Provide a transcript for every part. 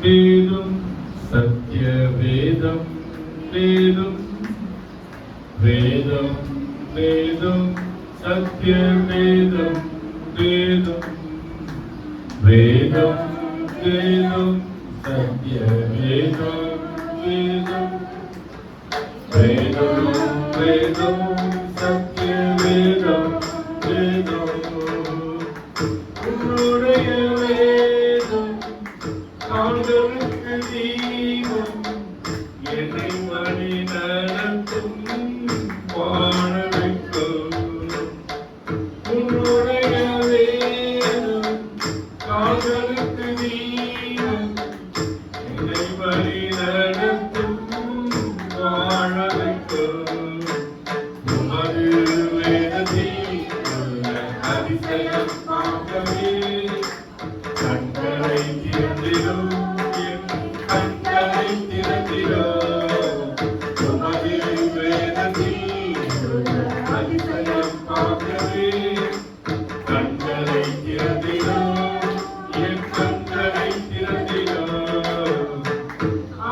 வேதம் சத்திய வேதம் வேதம் வேதம் வேதம் சத்திய வேதம் வேதம் வேதம் வேதம் சத்திய வேதம் வேதம் வேதம் வேதம் சத்திய வேதம் வேதம் உன்னுடைய வேதம் காண்களுக்கு தீபம் என்னை வழி நடத்தும் வாழவைக்கும் உன்னுடைய வேதம் காண்களுக்கு தீபம் என்னை வழி நடத்தும் வாழவைக்கும் உமது வேதத்தில் உள்ள அதிசயம் பார்க்கவே கண்களை திறந்திடும் என் கண்களை திறந்திடும் உமது வேதத்தில் உள்ள அதிசயம் பார்க்கவே கண்களை திறந்திடும் என் கண்களை திறந்திடும்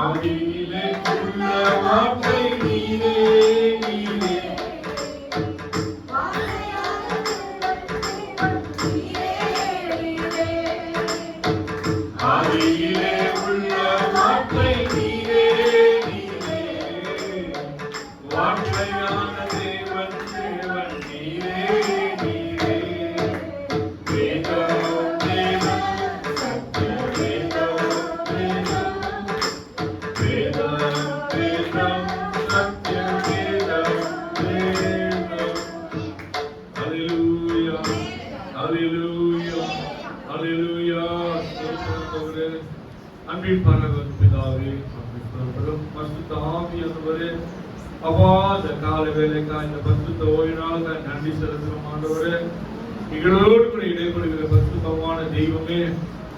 ஆதியிலே உள்ள வார்த்தை நீரே நீரே ஆதியிலே உள்ள வார்த்தை நீரே நீரே வார்த்தையான தேவன் தேவன் நீரே நீரே வேதம் வேதம் சத்திய வேதம் வேதம் வேதம் வேதம் சத்திய வேதம் வேதம் ஹல்லேலூயா ஹல்லேலூயா ஹல்லேலூயா அன்பின் பரலோக பிதாவே பரிசுத்த ஆவியானவரே அப்பா இந்த கால வேளைக்காய் இந்த பரிசுத்த ஓய்வினால நன்றி செலுத்துகிறோம் ஆண்டவரே எங்களோடு கூட இடைப்படுகிற பரிசுத்தமான தெய்வமே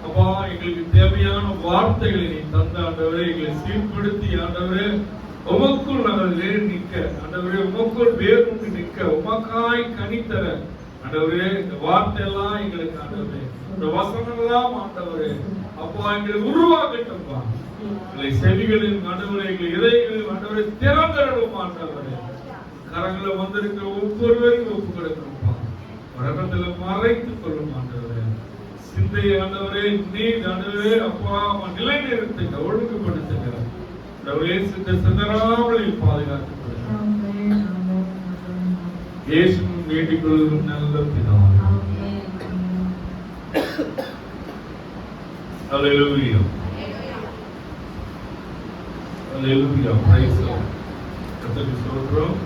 அப்பா எங்களுக்கு தேவையான வார்த்தைகளை நீ தந்த ஆண்டவரே எங்களை சீர்படுத்தி ஆண்டவரே உமக்குள் நாங்கள் வேறு நிற்க ஆண்டவரே உமக்குள் வேறு நிற்க உமக்காய் கனித்தர ஆண்டவரே இந்த வார்த்தை எல்லாம் எங்களுக்கு ஆண்டவரே இந்த வசனம் எல்லாம் ஆண்டவரே அப்பா எங்களை உருவாக்கட்டும்பா எங்களை செவிகளின் ஆண்டவரே எங்களை இதயங்களின் ஆண்டவரை திறந்தரடும் ஆண்டவரே கரங்களை வந்திருக்கிற ஒவ்வொருவரையும் ஒப்பு கொடுக்கணும்பா உலகத்துல மறைத்துக் கொள்ளும் ஆண்டவரே சிந்தையை ஆண்டவரே நீர் ஆண்டவரே அப்பா நிலைநிறுத்துங்க ஒழுங்குபடுத்துங்க ஆண்டவரே சிதறாமல் பாதுகாத்துக் கொள்ளுங்க இயேசுவின் வேண்டிக் கொள்ளும் நல்ல பிதாவே Hallelujah. Hallelujah. Praise the Lord. கர்த்தருக்கு ஸ்தோத்திரம்.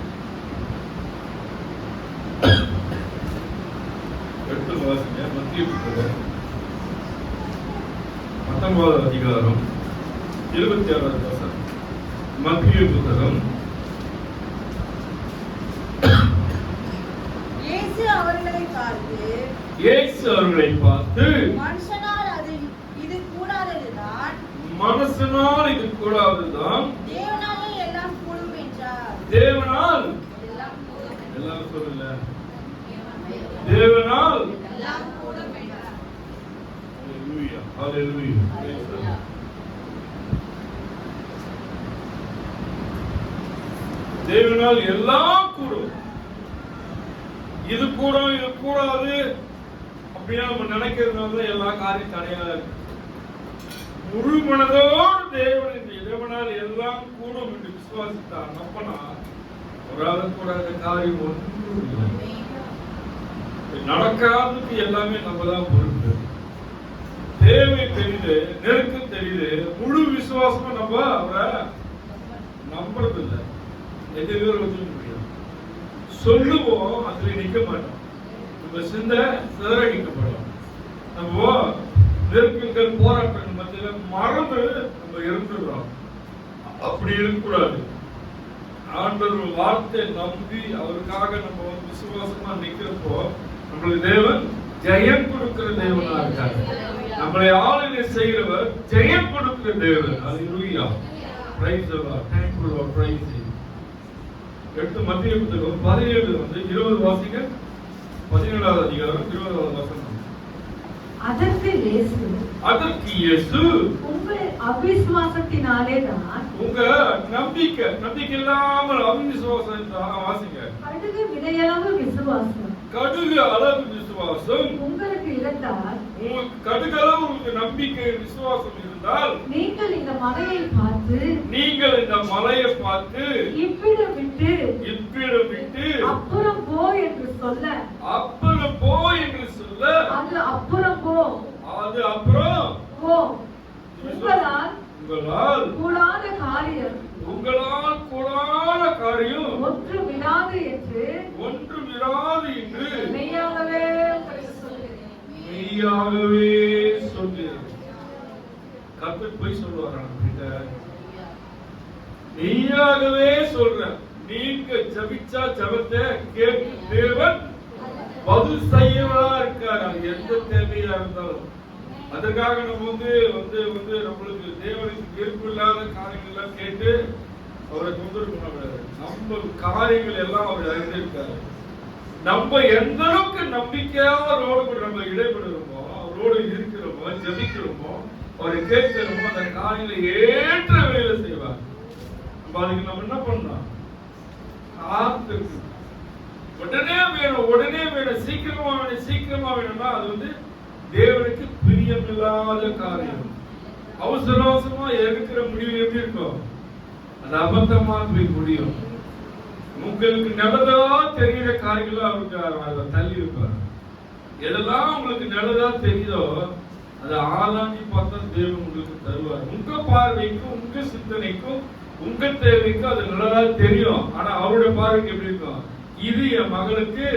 எடுத்து வாசிங்க மத்திய புத்தகம் 19வது அதிகாரம் 26வது வசனம். மத்திய புத்தகம் இயேசு அவர்களை பார்த்து மனுஷனால் இது கூடாதுதான் தேவனால் எல்லாம் கூடும் என்றார். தேவனால் எல்லாம் சொல்லல தேவனால் எல்லாம் கூடும் என்றார். ஹalleluya ஹalleluya தேவனால் எல்லாம் கூடும். இது கூடும் இது கூடாது அப்படியே நம்ம நினைக்கிறதுனால எல்லா காரியம் தடையா இருக்கு. முழு மனதோடு தேவனால் எல்லாம் கூடும் என்று விசுவாசித்தார் நம்பினா ஒரு கூடாத காரியம் ஒன்றும் இல்லை. நடக்காததுக்கு எல்லாமே நம்ம தான் பொறுப்பு. தேவை தெரியுது, நெருக்கம் தெரியுது, முழு விசுவாசமும் நம்ம அவரை நம்புறது இல்லை. எதிர்த்து முடியும் சொல்லுவோம், அதுல நிக்க மாட்டோம். நம்ம சிந்தை சிதறடிக்கப்படும். நம்ம நெருக்கங்கள் போராட்டங்கள் மத்தியில மறந்து நம்ம இருந்துடுறோம். அப்படி இருக்கக்கூடாது. ஆண்டவர் வார்த்தை நம்பி அவருக்காக நம்ம விசுவாசமா நிக்கிறப்போ நம்மளுக்கு தேவன் ஜெயம் கொடுக்கிற தேவனா இருக்காரு. நம்மளை ஆளுகை செய்கிறவர் ஜெயம் கொடுக்கிற தேவன். ஹல்லேலூயா. Praise the lord. Thank you lord. Praise him. எடுத்து மத்திய புத்தகம் 17:20 வாசிங்க. 17வது அதிகாரம் 20வது வசனம். அதற்கு இயேசு அவிசுவாசத்தினாலே தான் உங்க நம்பிக்கை இல்லாமல் அவிசுவாசம் வாசிங்க. கடுகு விதையளவு விசுவாசம் கடுகு அளவு விசுவாசம் உங்களுக்கு இருந்தால், உங்களுக்கு கடுகளவு உங்களுக்கு நம்பிக்கை விசுவாசம் இருந்தால், நீங்கள் இந்த மலையை பார்த்து இவ்விடம் விட்டு அப்புறம் போ என்று சொல்ல, அது அப்புறம் போ. உங்களால் கூடாத காரியம் ஒன்றும் இராது என்று மெய்யாகவே சொல்கிறேன். கர்த்தர் போய் சொல்லுவாரா? மெய்யாகவே சொல்றேன். நீங்க ஜபிச்சா ஜபத்தை கேட்டு தேவன் பதில் செய்யவா இருக்காரு. அது எந்த தேவையா இருந்தாலும். அதற்காக நம்ம நம்மளுக்கு தேவனுக்கு விருப்பம் இல்லாத காரியங்கள் எல்லாம் கேட்டு அவரை தொந்தரவு பண்ணக்கூடாது. நம்ம காரியங்கள் எல்லாம் அவர் அறிந்திருக்காரு. நம்ம எந்த அளவுக்கு நம்பிக்கையா அவரோடு கூட நம்ம இடைபெறுகிறோமோ, அவரோடு இருக்கிறோமோ, ஜபிக்கிறோமோ, அவரை கேட்கிறோமோ, அந்த காரியங்களை ஏற்ற வேலை செய்வார். அதுக்கு நம்ம என்ன பண்ணலாம்? காத்து உடனே வேணும், சீக்கிரமா வேணும்னா அது தேவனுக்கு பிரியமில்லாத காரியம். அவசரமா எடுக்கிற முடிவு எப்படி இருக்கும்? அது அபத்தமா போய் முடியும். உங்களுக்கு நல்லதா தெரிகிற காரியங்களா அவருக்கு தள்ளி இருப்பார். எதெல்லாம் உங்களுக்கு நல்லதா தெரியுதோ அதை ஆராய்ச்சி பார்த்தா தேவன் உங்களுக்கு தருவார். உங்க பார்வைக்கும், உங்க சிந்தனைக்கும், உங்க தேவைக்கும் அது நல்லதா தெரியும். ஆனா அவருடைய பார்வைக்கு எப்படி இருக்கும்? இது என் மகளுக்கு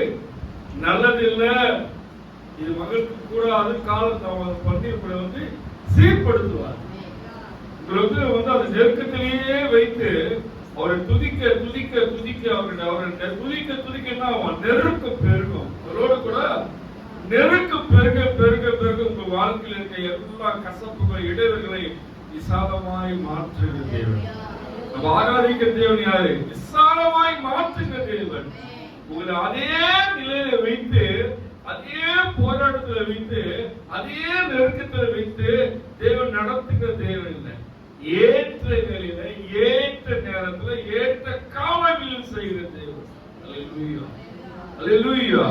நல்லது இல்லை, இது மகளுக்கு கூட அது காலத்தை பண்ணி சீர்படுத்துவார். உங்களுக்கு அந்த நெருக்கத்திலேயே வைத்து அவரை துதிக்க அவரை துதிக்க என்ன ஆகும்? நெருக்க பெருகும். அவரோடு கூட நெருக்க பெருக உங்க வாழ்க்கையில் இருக்க எல்லா கசப்புகள், இடைவெளிகளை விசாலமாய் மாற்றுகிற தேவன். நம்ம ஆராதிக்கிற தேவன் யாரு? விசாலமாய் மாற்றுகிற தேவன். உங்களை அதே நிலையில வைத்து, அதே போராட்டத்துல வைத்து, அதே நெருக்கத்துல வைத்து தேவன் நடத்துகிற தேவன் இல்லை. ஏற்ற நிலையில, ஏற்ற நேரத்துல, ஏற்ற காலங்களில் செய்கிற தேவன். அல்லேலூயா, அல்லேலூயா.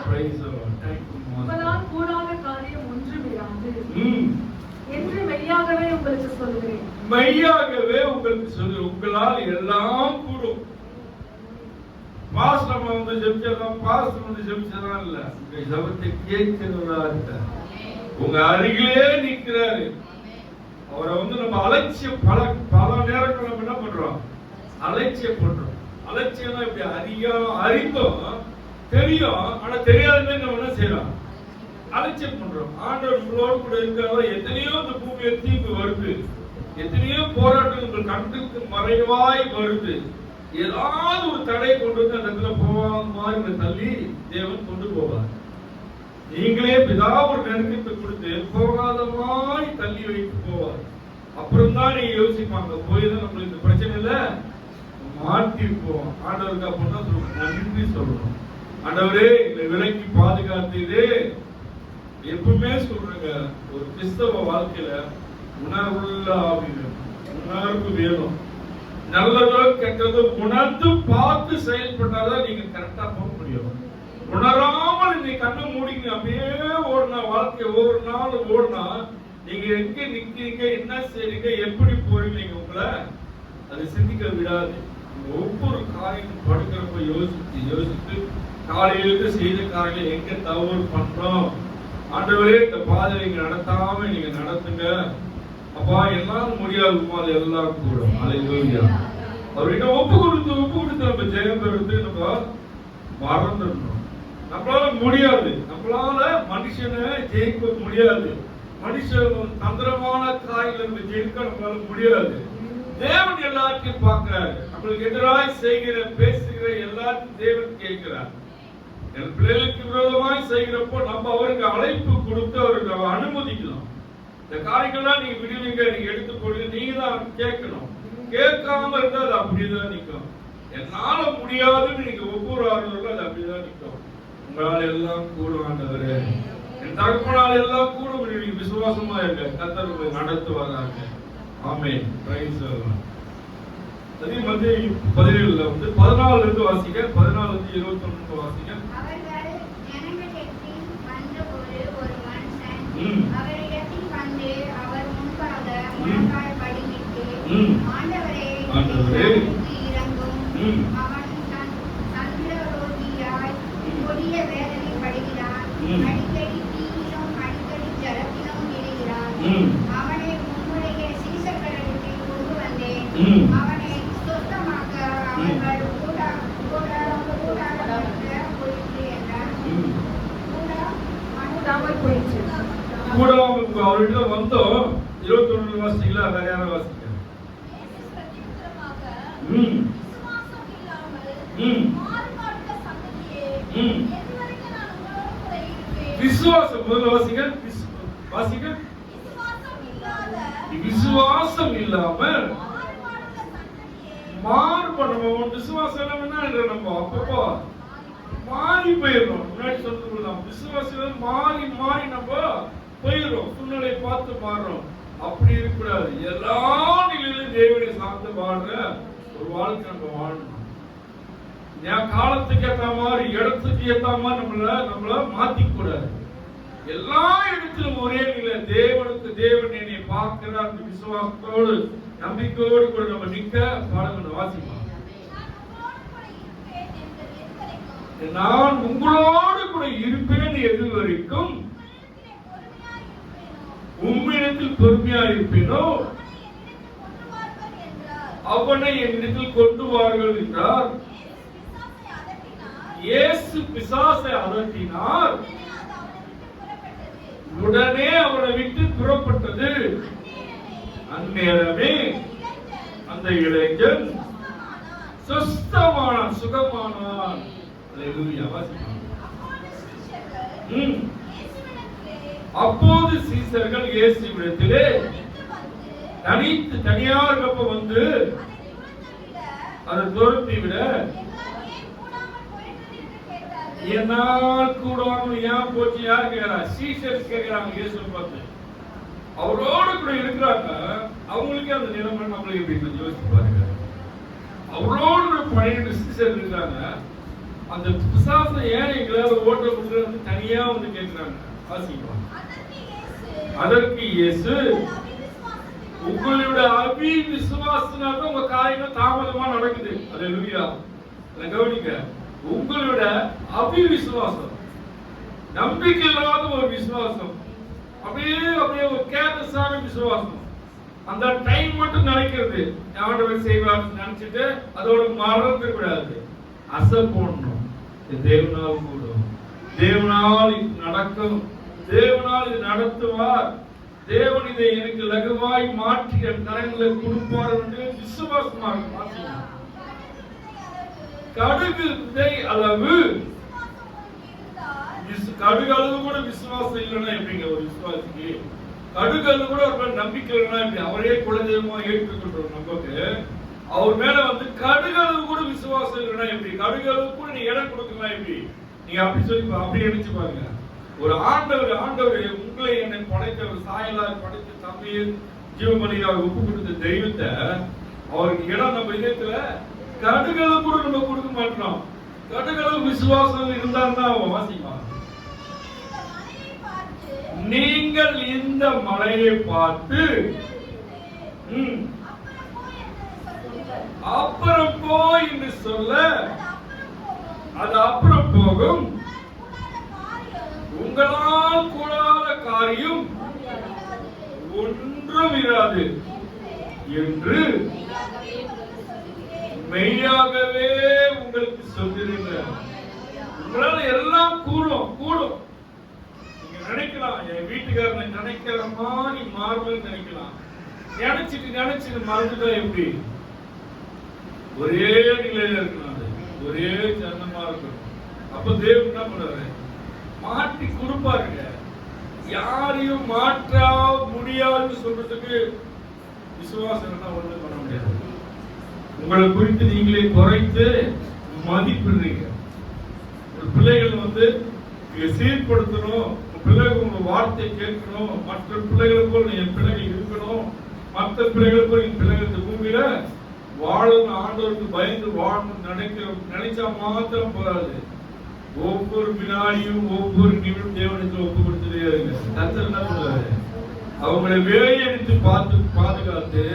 Praise the lord. Thank you. உங்களால் கூடாத காரியம் ஒன்றும் இராது என்று மெய்யாகவே உங்களுக்கு சொல்கிறேன். உங்களால் எல்லாம் கூடும். பாஸ்டர் ஜெபிச்சதா இல்ல, உங்க ஜெபத்தை கேட்கிறவரா இருக்கார். உங்க அருகிலே நிற்கிறாரு. அவரை நம்ம அலட்சியம் பல நேரங்கள் நம்ம என்ன பண்றோம்? அலட்சியம் பண்றோம். அலட்சியம் இப்படி அறிந்தோம், தெரியும், ஆனா தெரியாதுன்னு நம்ம என்ன செய்யறோம்? அலட்சியம் பண்றோம். ஆண்டவர் உங்களோடு கூட இருக்கிறவரை எத்தனையோ இந்த பூமியில தீர்ப்பு வருது, எத்தனையோ போராட்டங்கள் கண்ணுக்கு மறைவாய் வருது. ஏதாவது ஒரு தடை கொண்டு வந்து அந்த இடத்துல போவாத மாதிரி தள்ளி தேவன் கொண்டு போவார். நீங்களே பிதா ஒரு நெருக்கத்தை கொடுத்து போகாத மாதிரி தள்ளி வைத்து போவார். அப்புறம் தான் நீங்க யோசிப்பாங்க, போய்தான் நம்மளுக்கு இந்த பிரச்சனை இல்ல, மாட்டிருப்போம். ஆண்டவருக்கு அப்படின்னா நன்றி சொல்லணும். ஆண்டவரே இந்த விலைக்கு பாதுகாத்தது. எப்பவுமே சொல்றேங்க, ஒரு கிறிஸ்தவ வாழ்க்கையில உணர்வுள்ள ஆவி வேணும், உணர்வு வேணும். நல்லதோ கெட்டதோ உணர்ந்து பார்த்து செயல்பட்டாதான் நீங்க கரெக்டா போக முடியும். உணராமல் நீங்க கண்ணை மூடிங்க அப்படியே ஓடினா, வாழ்க்கை ஒவ்வொரு நாள் ஓடினா நீங்க எங்க நிக்கிறீங்க, என்ன செய்றீங்க, எப்படி போறீங்க, உங்களை அது சிந்திக்க விடாது. ஒவ்வொரு காரியம் படுக்கிறப்ப யோசித்து காலையிலிருந்து செய்த காரியங்களை எங்க தவறு பண்றோம், ஆண்டவரே இந்த பாதையை நீங்க நடத்தாம நீங்க நடத்துங்க அப்பா. எல்லாம் முடியாது, அது எல்லாம் கூடும். அல்லேலூயா. அவர்கிட்ட ஒப்பு கொடுத்து நம்ம ஜெயம் பெறுறது நம்ம மறந்துடணும். நம்மளால முடியாது, நம்மளால மனுஷனை ஜெயிக்க முடியாது. மனுஷன் தந்திரமான காயில ஜெயிக்க நம்மளால முடியாது. தேவன் எல்லாத்தையும் பார்க்கிறாரு. நம்மளுக்கு எதிராக செய்கிற பேசுகிற எல்லாத்தையும் தேவன் கேட்கிறார். என் பிள்ளைகளுக்கு விரோதமாய் செய்கிறப்போ நம்ம அவருக்கு அழைப்பு கொடுத்து அவருக்கு அனுமதிக்கலாம். இந்த காரியங்கள்லாம் நீங்க விடுவீங்க, நீங்க எடுத்து போடுங்க, நீங்க தான் கேட்கணும். கேட்காம இருந்தா அது அப்படிதான் நிற்கும். என்னால முடியாதுன்னு நீங்க ஒவ்வொரு ஆறுதலும் அது அப்படிதான் நிற்கும். உங்களால் எல்லாம் கூடும் ஆண்டவரே, என் தகப்பனால் எல்லாம் கூடும். நீங்க விசுவாசமா இருக்க, கர்த்தர் நடத்துவாங்க. ஆமென். Praise the lord. அதே மாதிரி 17ல வந்து 14 இருந்து வாசிங்க. 14 இருந்து 21 வாசிங்க. அவர்கள் ஜனங்களிடத்தில் வந்தபோது ஒரு மனுஷன் அவரிடத்தில் வந்து அவர் முன்பாக முழங்கால் படியிட்டு, ஆண்டவரே, எனக்கு இரங்கும். அவன் சந்திரரோகியாய் கொடிய வேதனைப்படுகிறான். அடிக்கடி தீயிலும் அடிக்கடி ஜலத்திலும் விழுகிறான். அவனை உம்முடைய சீசர்களிடத்தில் கொண்டு வந்தேன். அவனை சுத்தமாக்க அவர்கள் கூடாமல் அவர்கிட்ட வந்தோம். 21 வாசிங்களா? வேற யாரும் வாசிங்க. விசுவாசம் முதல்ல வாசிங்க. வாசிங்க. விசுவாசம் இல்லாம மாறுபடணும். விசுவாசம் இல்லாம நம்ம அப்பப்போ மாறி போயிடும். முன்னாடி சொல்லிக்கலாம், விசுவாசம் மாறி மாறி நம்ம போயிடும். சூழ்நிலை பார்த்து மாறுறோம். அப்படி இருக்கக்கூடாது. எல்லா நிலையிலும் தேவனை சார்ந்து வாழ்ற ஒரு வாழ்க்கை நம்ம வாழணும். என் காலத்துக்கு ஏற்ற மாதிரி, இடத்துக்கு ஏற்ற மாதிரி நம்மள மாத்திக்க கூடாது. எல்லா இடத்திலும் ஒரே நிலை. தேவனுக்கு தேவன் என்னை பார்க்கிற அந்த விசுவாசத்தோடு நம்பிக்கையோடு கூட நம்ம நிக்க பாடங்கள் வாசிப்போம். நான் உங்களோடு கூட இருப்பேன் எது வரைக்கும் உம்மிடத்தில் பொறுமையா இருப்பேனோ அவனை என்னிடத்தில் கொண்டு வார்கள் என்றார். இயேசு பிசாசை அதட்டினார். உடனே அவனை விட்டு புறப்பட்டது. அந்நேரமே அந்த இளைஞன் சுஸ்தமானான், சுகமானான். அப்போது சீசர்கள் இயேசுவிடத்திலே தனியாக வந்து அதை துரத்தி விட, என்னால் கூடாமல் ஏன் போச்சு? யார் கேட்கிறா? சீசர் கேட்கிறாங்க. இயேசு பார்த்து அவரோடு கூட இருக்கிறாங்க. அவங்களுக்கே அந்த நிலைமை நம்மளை எப்படி யோசிச்சு பாருங்க. அவரோடு 12 சீசர் இருக்காங்க. அந்த பிசாசை ஏன் எங்களால ஓட்ட முடியாது தனியா வந்து கேட்கிறாங்க. வாசிக்கலாம். அதற்கு இயேசு, உங்களுடைய அபி விசுவாசனால உங்க காரியங்கள் தாமதமா நடக்குது. அல்லேலூயா. கவனிக்க, உங்களுடைய அபி விசுவாசம், நம்பிக்கை இல்லாத ஒரு விசுவாசம், அப்படியே ஒரு கேர்லெஸ்ஸான விசுவாசம். அந்த டைம் மட்டும் நினைக்கிறது, ஆண்டவர் செய்வார் நினைச்சிட்டு அதோட மறந்து கூடாது. அசை போடணும். தேவனால் கூடும், தேவனால் இது நடக்கும், தேவனால் இது நடத்துவார், தேவன் இதை எனக்கு லகுவாய் மாற்றி என் கரங்களை கொடுப்பார் என்று விசுவாசமாக கடுகு விதை அளவு, கடுகு அளவு கூட விசுவாசம் இல்லைன்னா எப்படிங்க ஒரு விசுவாசிக்கு? கடுகு அளவு கூட ஒரு நம்பிக்கை இல்லைன்னா எப்படி? அவரே குலதெய்வமா ஏற்றுக்கொண்டோம். நமக்கு அவர் மேல வந்து கடுகு அளவு கூட விசுவாசம் இல்லைன்னா எப்படி? கடுகு அளவு கூட நீ இடம் கொடுக்கலாம் எப்படி? நீங்க அப்படி சொல்லி அப்படி நினைச்சு பாருங்க. ஒரு ஆண்டவர் உங்களை என்னை படைத்த ஒரு சாயலாக படைத்த தம்பியை ஜீவபலியாக ஒப்பு கொடுத்த தெய்வத்தை அவருக்கு இடம் நம்ம இதயத்துல கடுகளவு கூட நம்ம கொடுக்க மாட்டோம். கடுகளவு விசுவாசம் இருந்தால்தான் அவன் வாசிப்பான். நீங்கள் இந்த மலையை பார்த்து அப்புறம் போய் என்று சொல்ல அது அப்புறம் போகும். உங்களால் கூடாத காரியம் ஒன்றும் இராது என்று மெய்யாகவே உங்களுக்கு சொல்கிறேன். உங்களால எல்லாம் கூடும். நீங்க நினைக்கலாம், என் வீட்டுக்காரனை நினைக்கிற மாதிரி மாறுவேன்னு நினைக்கலாம். நினைச்சிட்டு மறந்துட்டா எப்படி? ஒரே நிலையில இருக்கணும், ஒரே சந்தமா இருக்கணும். அப்ப தேவன் என்ன பண்றாரு? மாற்றி கொடுப்பாருங்க. யாரையும் மாற்ற முடியாதுன்னு சொல்றதுக்கு விசுவாசம் ஒண்ணு பண்ண முடியாது. உங்களை குறித்து நீங்களே குறைத்து மதிப்பிடுறீங்க. ஒரு பிள்ளைகள் வந்து சீர்படுத்தணும், பிள்ளைகள் உங்க வார்த்தை கேட்கணும், மற்ற பிள்ளைகளை போல் என் பிள்ளைகள் இருக்கணும் மற்ற பிள்ளைகள் இந்த பூமியில வாழணும், ஆண்டவருக்கு பயந்து வாழணும் நினைச்சா மாத்திரம் போறாது. ஒவ்வொரு வினாடியும் ஒவ்வொரு நிமிடம் தேவனுக்கு ஒப்பு கொடுத்துட்டே இருங்க. கர்த்தர் என்ன சொல்றாரு? அவங்களை வேலையடித்து பாதுகாத்து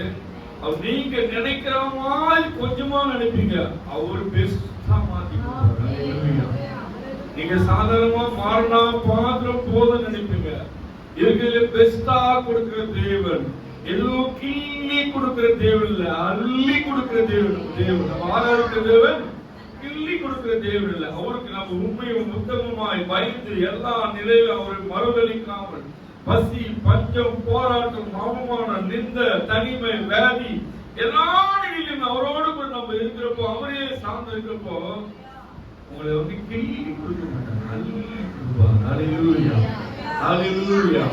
நீங்க நினைக்கிற மாதிரி கொஞ்சமா நினைப்பீங்க, அவரு பெஸ்டா மாத்தி கொடுப்பாரு. நீங்க சாதாரணமா மாறினா பாத்திரம் போதும் நினைப்பீங்க. இருக்கிறதுல பெஸ்டா கொடுக்கிற தேவன், எதுவும் கிள்ளி கொடுக்கிற தேவன் இல்ல, அள்ளி கொடுக்கிற தேவன். ஆராய்க்கிற தேவன் கிள்ளி கொடுக்கிற தேவன் இல்ல. அவருக்கு நம்ம உண்மையும் உத்தமமாய் பயந்து எல்லா நிலையிலும் அவரை மறுதளிக்காமல் பசி, பஞ்சம், போராட்டம், அவமானம், நிந்த, தனிமை, வியாதி எல்லா நிலையிலும் அவரோடு நம்ம இருக்கிறப்போ, அவரே சார்ந்து இருக்கிறப்போ உங்களை வந்து கிள்ளி கொடுக்க மாட்டாங்க, அள்ளி கொடுப்பாங்க. ஹல்லேலூயா, ஹல்லேலூயா.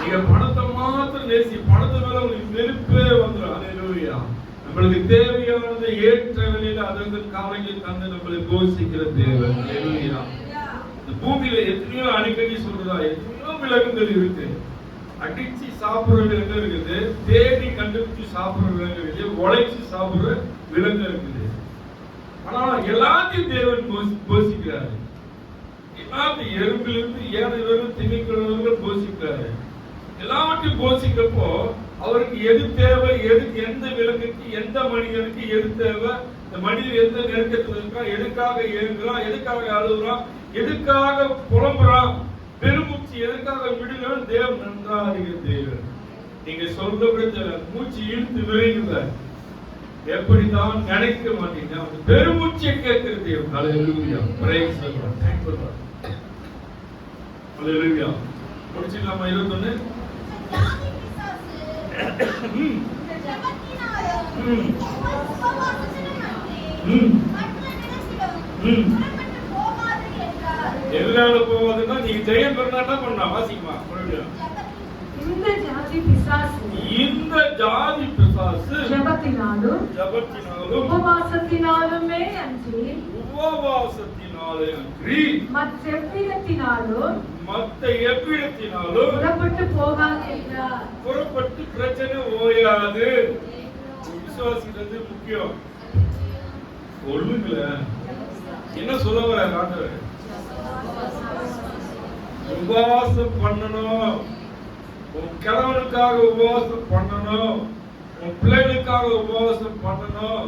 நீங்க பணத்தை மாத்திரம் நேசி, பணத்தை மேல உங்களுக்கு வெறுப்பே வந்துடும். ஹல்லேலூயா. நம்மளுக்கு தேவையானது ஏற்ற வேளையில அதற்கு காலையில் தந்து நம்மளை போஷிக்கிற தேவன். ஹல்லேலூயா. இந்த பூமியில எத்தனையோ அடிக்கடி சொல்றதா, எத்தனையோ விலங்குகள் இருக்கு. அடிச்சு சாப்பிடுற விலங்கு இருக்குது, தேடி கண்டுபிடிச்சு சாப்பிடுற விலங்கு இருக்குது, உழைச்சு சாப்பிடுற விலங்கு இருக்குது. ஆனா எல்லாத்தையும் தேவன் போஷிக்கிறாரு. எல்லாத்தையும் எறும்பிலிருந்து ஏனைவரும் திணைக்கிறவர்கள் போஷிக்கிறாரு. எல்லாவற்றையும் போஷிக்கிறப்போ அவருக்கு எது தேவை, எதுக்கு, எந்த விலங்குக்கு, எந்த மனிதனுக்கு எது தேவை, இந்த மனிதன் எந்த நெருக்கத்தில் இருக்கா, எதுக்காக ஏங்குறான், எதுக்காக அழுகுறான், எதுக்காக புலம்புறான், பெருமூச்சு எதுக்காக விடுகிறான், தேவன் நன்றாக அறிகிற தேவன். நீங்க சொல்றபடி மூச்சு இழுத்து விரைங்க எப்படிதான் நினைக்க மாட்டீங்க, பெருமூச்சை கேட்கிற தேவன். ஹல்லேலூயா, praise the lord, thank you lord. ஹல்லேலூயா. முடிச்சிடலாமா? 21 எதனால போவாதுன்னா, நீங்க ஜெயம் பெறனா என்ன பண்ணலாம்? வாசிக்குமா? இந்த ஜாதி பிசாசு ஜெபத்தினாலும் உபவாசத்தினாலுமே அன்றி மற்ற எவ்விடத்தினாலும் புறப்பட்டு போகாது என்றார். புறப்பட்டு பிரச்சனை ஓயாது. விசுவாசிக்கிறது முக்கியம். சொல்லுங்களேன், என்ன சொல்ல வர ஆண்டவர்? உபவாசம் பண்ணணும், உன் கணவனுக்காக உபவாசம் பண்ணணும், உன் பிள்ளைகளுக்காக உபவாசம் பண்ணணும்.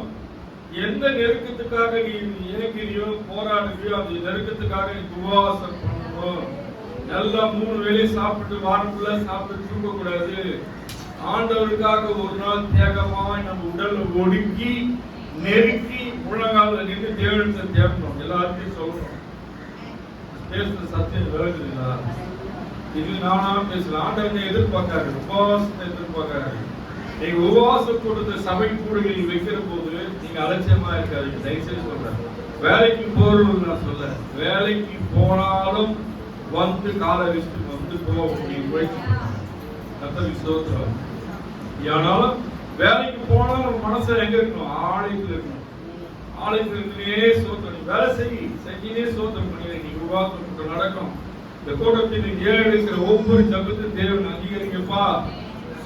எந்த நெருக்கத்துக்காக நீ இயங்கிறியோ போராடுறியோ அந்த நெருக்கத்துக்காக நீ உபவாசம் பண்ணணும். நல்லா 3 வேளை சாப்பிட்டு வாரக்குள்ள சாப்பிட்டு தூங்க கூடாது. ஆண்டவருக்காக ஒரு நாள் தியாகமாய் நம்ம உடலை ஒடுக்கி நெருக்கி முழங்கால நின்று தேவனத்தை தேடணும். எல்லாத்தையும் சொல்லணும். பேசுற சத்தியம் விளங்குதுங்களா? இது நானா பேசல. ஆண்டவனை எதிர்பார்க்காரு, உபவாசத்தை எதிர்பார்க்காரு. நீங்க உபவாசம் கொடுத்த சபை கூடுகளில் வைக்கிற போது நீங்க அலட்சியமா இருக்காது. தயவுசெய்து சொல்றேன், வேலைக்கு போறவங்க நான் சொல்ல, வேலைக்கு போனாலும் வந்து கால விட்டு வந்து போக சோத்திரம். ஆனாலும் வேலைக்கு போனாலும் நம்ம மனசு எங்க இருக்கணும்? ஆலயத்தில் இருக்கணும். ஆலயத்தில் இருக்கிறே சோத்திரம். வேலை செஞ்சினே சோத்திரம் பண்ணி நீங்க உபவாசம் நடக்கும். இந்த கூட்டத்தில் ஏறெடுக்கிற ஒவ்வொரு ஜபத்தையும் தேவன் அங்கீகரிக்கப்பா.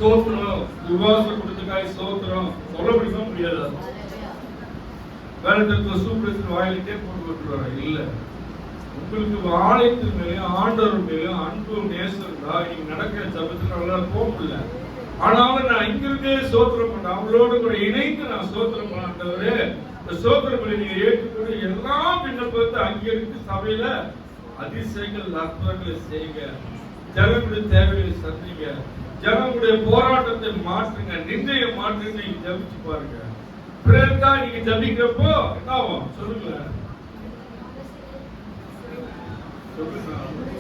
சோத்திரம், உபவாசம் கொடுத்துக்காய் சோத்திரம் சொல்ல முடியாது. வேலை தத்துவ சூப்பர் வாயிலே போட்டு விட்டுருவாங்க. இல்ல, உங்களுக்கு ஆலயத்தின் மேலேயும் ஆண்டவர் மேலேயும் அன்பு நேசம் இருந்தா நீங்க நடக்கிற ஜபத்துக்கு நல்லா போக முடியல. ஆனாலும் நான் இங்கிருந்தே சோத்திரம் பண்ண, அவங்களோடு கூட இணைந்து நான் சோத்திரம் பண்ணாண்டவரே, இந்த சோத்திரங்களை நீங்க ஏற்றுக்கொண்டு எல்லா விண்ணப்பத்தை அங்கீகரித்து சபையில அதிசயங்கள் அற்புதங்களை செய்யுங்க. ஜனங்களுடைய தேவைகளை சந்திங்க. ஜனங்களுடைய போராட்டத்தை மாற்றுங்க, நிந்தையை மாற்றுங்க. நீங்க ஜபிச்சு பாருங்க. பிரேயர்க்கா நீங்க ஜபிக்கிறப்போ என்ன ஆகும் சொல்லுங்களேன்.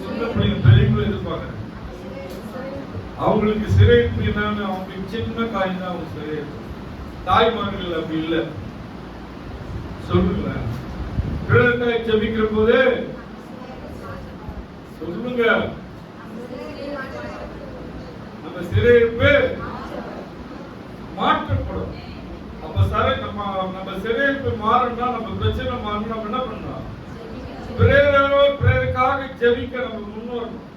சின்ன பிள்ளைங்க பெரியவங்களும் எதிர்பார்க்கறேன். அவங்களுக்கு சிறையிருப்பு என்னன்னு அவங்களுக்கு சின்ன காய் தான் அவங்க சிறையிருப்பு. தாய்மார்கள் அப்படி இல்லை. சொல்லுங்களேன். பிரேயர்க்கா ஜபிக்கிற போது சொல்லுங்க, நம்ம சிறையிருப்பு மாற்றப்படும். அப்ப சரி, நம்ம சிறையிருப்பு மாறணும்னா, நம்ம பிரச்சனை மாறணும், நம்ம என்ன பண்ணணும்? பிரேயருக்காக ஜெபிக்க நம்ம முன்னோரணும்.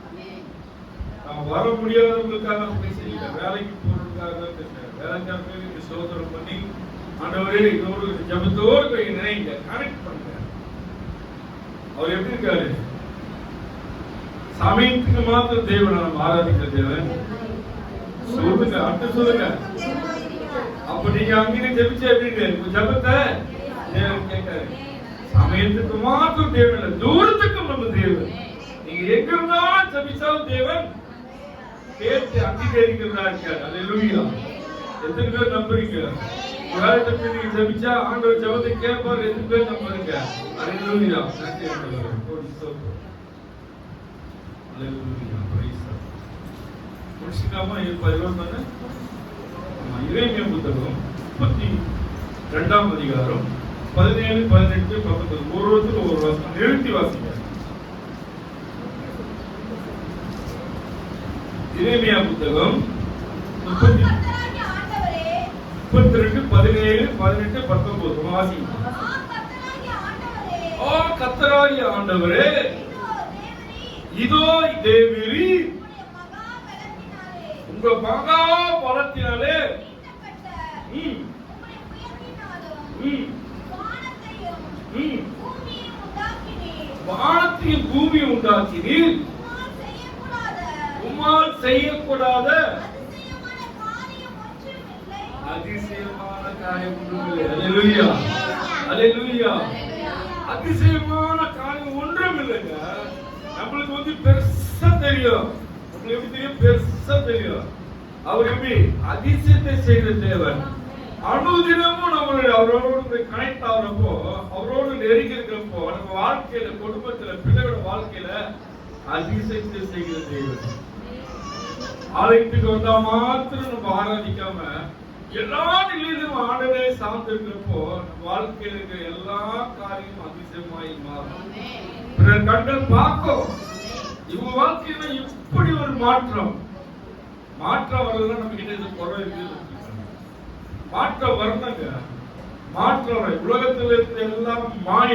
வர முடியாதவங்களுக்காக பேசல, வேலைக்கு போறதுக்காக தான் பேசுறேன். பேருக்கு சோதனை பண்ணி ஆண்டவரே இதோடு ஜபத்தோடு போய் நினைங்க, கனெக்ட் பண்ணுங்க. அவர் எப்படி இருக்காரு? சமயத்துக்கு மாத்திரம் தேவன் நம்ம ஆராதிக்கிற தேவன். சொல்லுங்க, அடுத்து சொல்லுங்க. அப்ப நீங்க அங்கே ஜெபிச்சா எப்படி இருக்கு? ஜபத்தை தேவன் கேட்காரு. சமயத்துக்கு மாத்திரம் தேவன் இல்ல, தூரத்துக்கும் நம்ம தேவன். நீங்க எங்க இருந்தாலும் ஜபிச்சாலும் தேவன் கேட்டு அங்கீகரிக்கிறதா இருக்காரு. அல்லேலூயா. எத்தனை பேர் நம்புறீங்க? உலகத்துல நீங்க ஜபிச்சா ஆண்டவர் ஜபத்தை கேட்பாரு. எத்தனை பேர் நம்புறீங்க? அல்லேலூயா. நன்றி ஆண்டவரே. கோடி ஸ்தோத்திரம். அல்லேலூயா. Praise the Lord. முடிச்சிக்காம 11 இறைமையா புத்தகம் 32ஆம் அதிகாரம் 17, 18, 19 ஒருவருக்கு ஒரு வசனம் நிறுத்தி வாசிங்க. இறைமையா புத்தகம் 32, 17, 18, 19 வாசிங்க. ஓ கர்த்தராகிய ஆண்டவரே, இதோ தேவரீ உங்க மகா பலத்தினாலே வானத்தையும் பூமி உண்டாக்கினீர். உம்மால் செய்யக்கூடாத அதிசயமான காரியம் ஒன்றுமில்லை. அல்லேலூயா. அல்லேலூயா. அதிசயமான காரியம் ஒன்றும் இல்லைங்க. நம்மளுக்கு பெருசா தெரியும். உங்களுக்கு எப்படி தெரியும்? பெருசா தெரியும். அவர் எப்படி அதிசயத்தை செய்த தேவன். அனுதினமும் நம்மளுடைய அவரோடு கனெக்ட் ஆகிறப்போ, அவரோடு நெருங்கி இருக்கிறப்போ, நம்ம வாழ்க்கையில, குடும்பத்துல, பிள்ளைகளோட வாழ்க்கையில அதிசயத்தை செய்கிற தேவன். ஆலயத்துக்கு வந்தா மாத்திரம் நம்ம ஆராதிக்காம எல்லா நிலையிலும் ஆண்டவரே சார்ந்து இருக்கிறப்போ நம்ம வாழ்க்கையில இருக்கிற எல்லா காரியமும் அதிசயமாய் மாறும். பிறர் கண்கள் பார்க்கும் இவங்க வாழ்க்கையில இப்படி ஒரு மாற்றம் வரலாம். நம்ம கிட்ட இது குறை இருக்கு. மாற்றம் வரணுங்க. மாற்றம் உலகத்தில் இருக்கிற எல்லாம் மாய,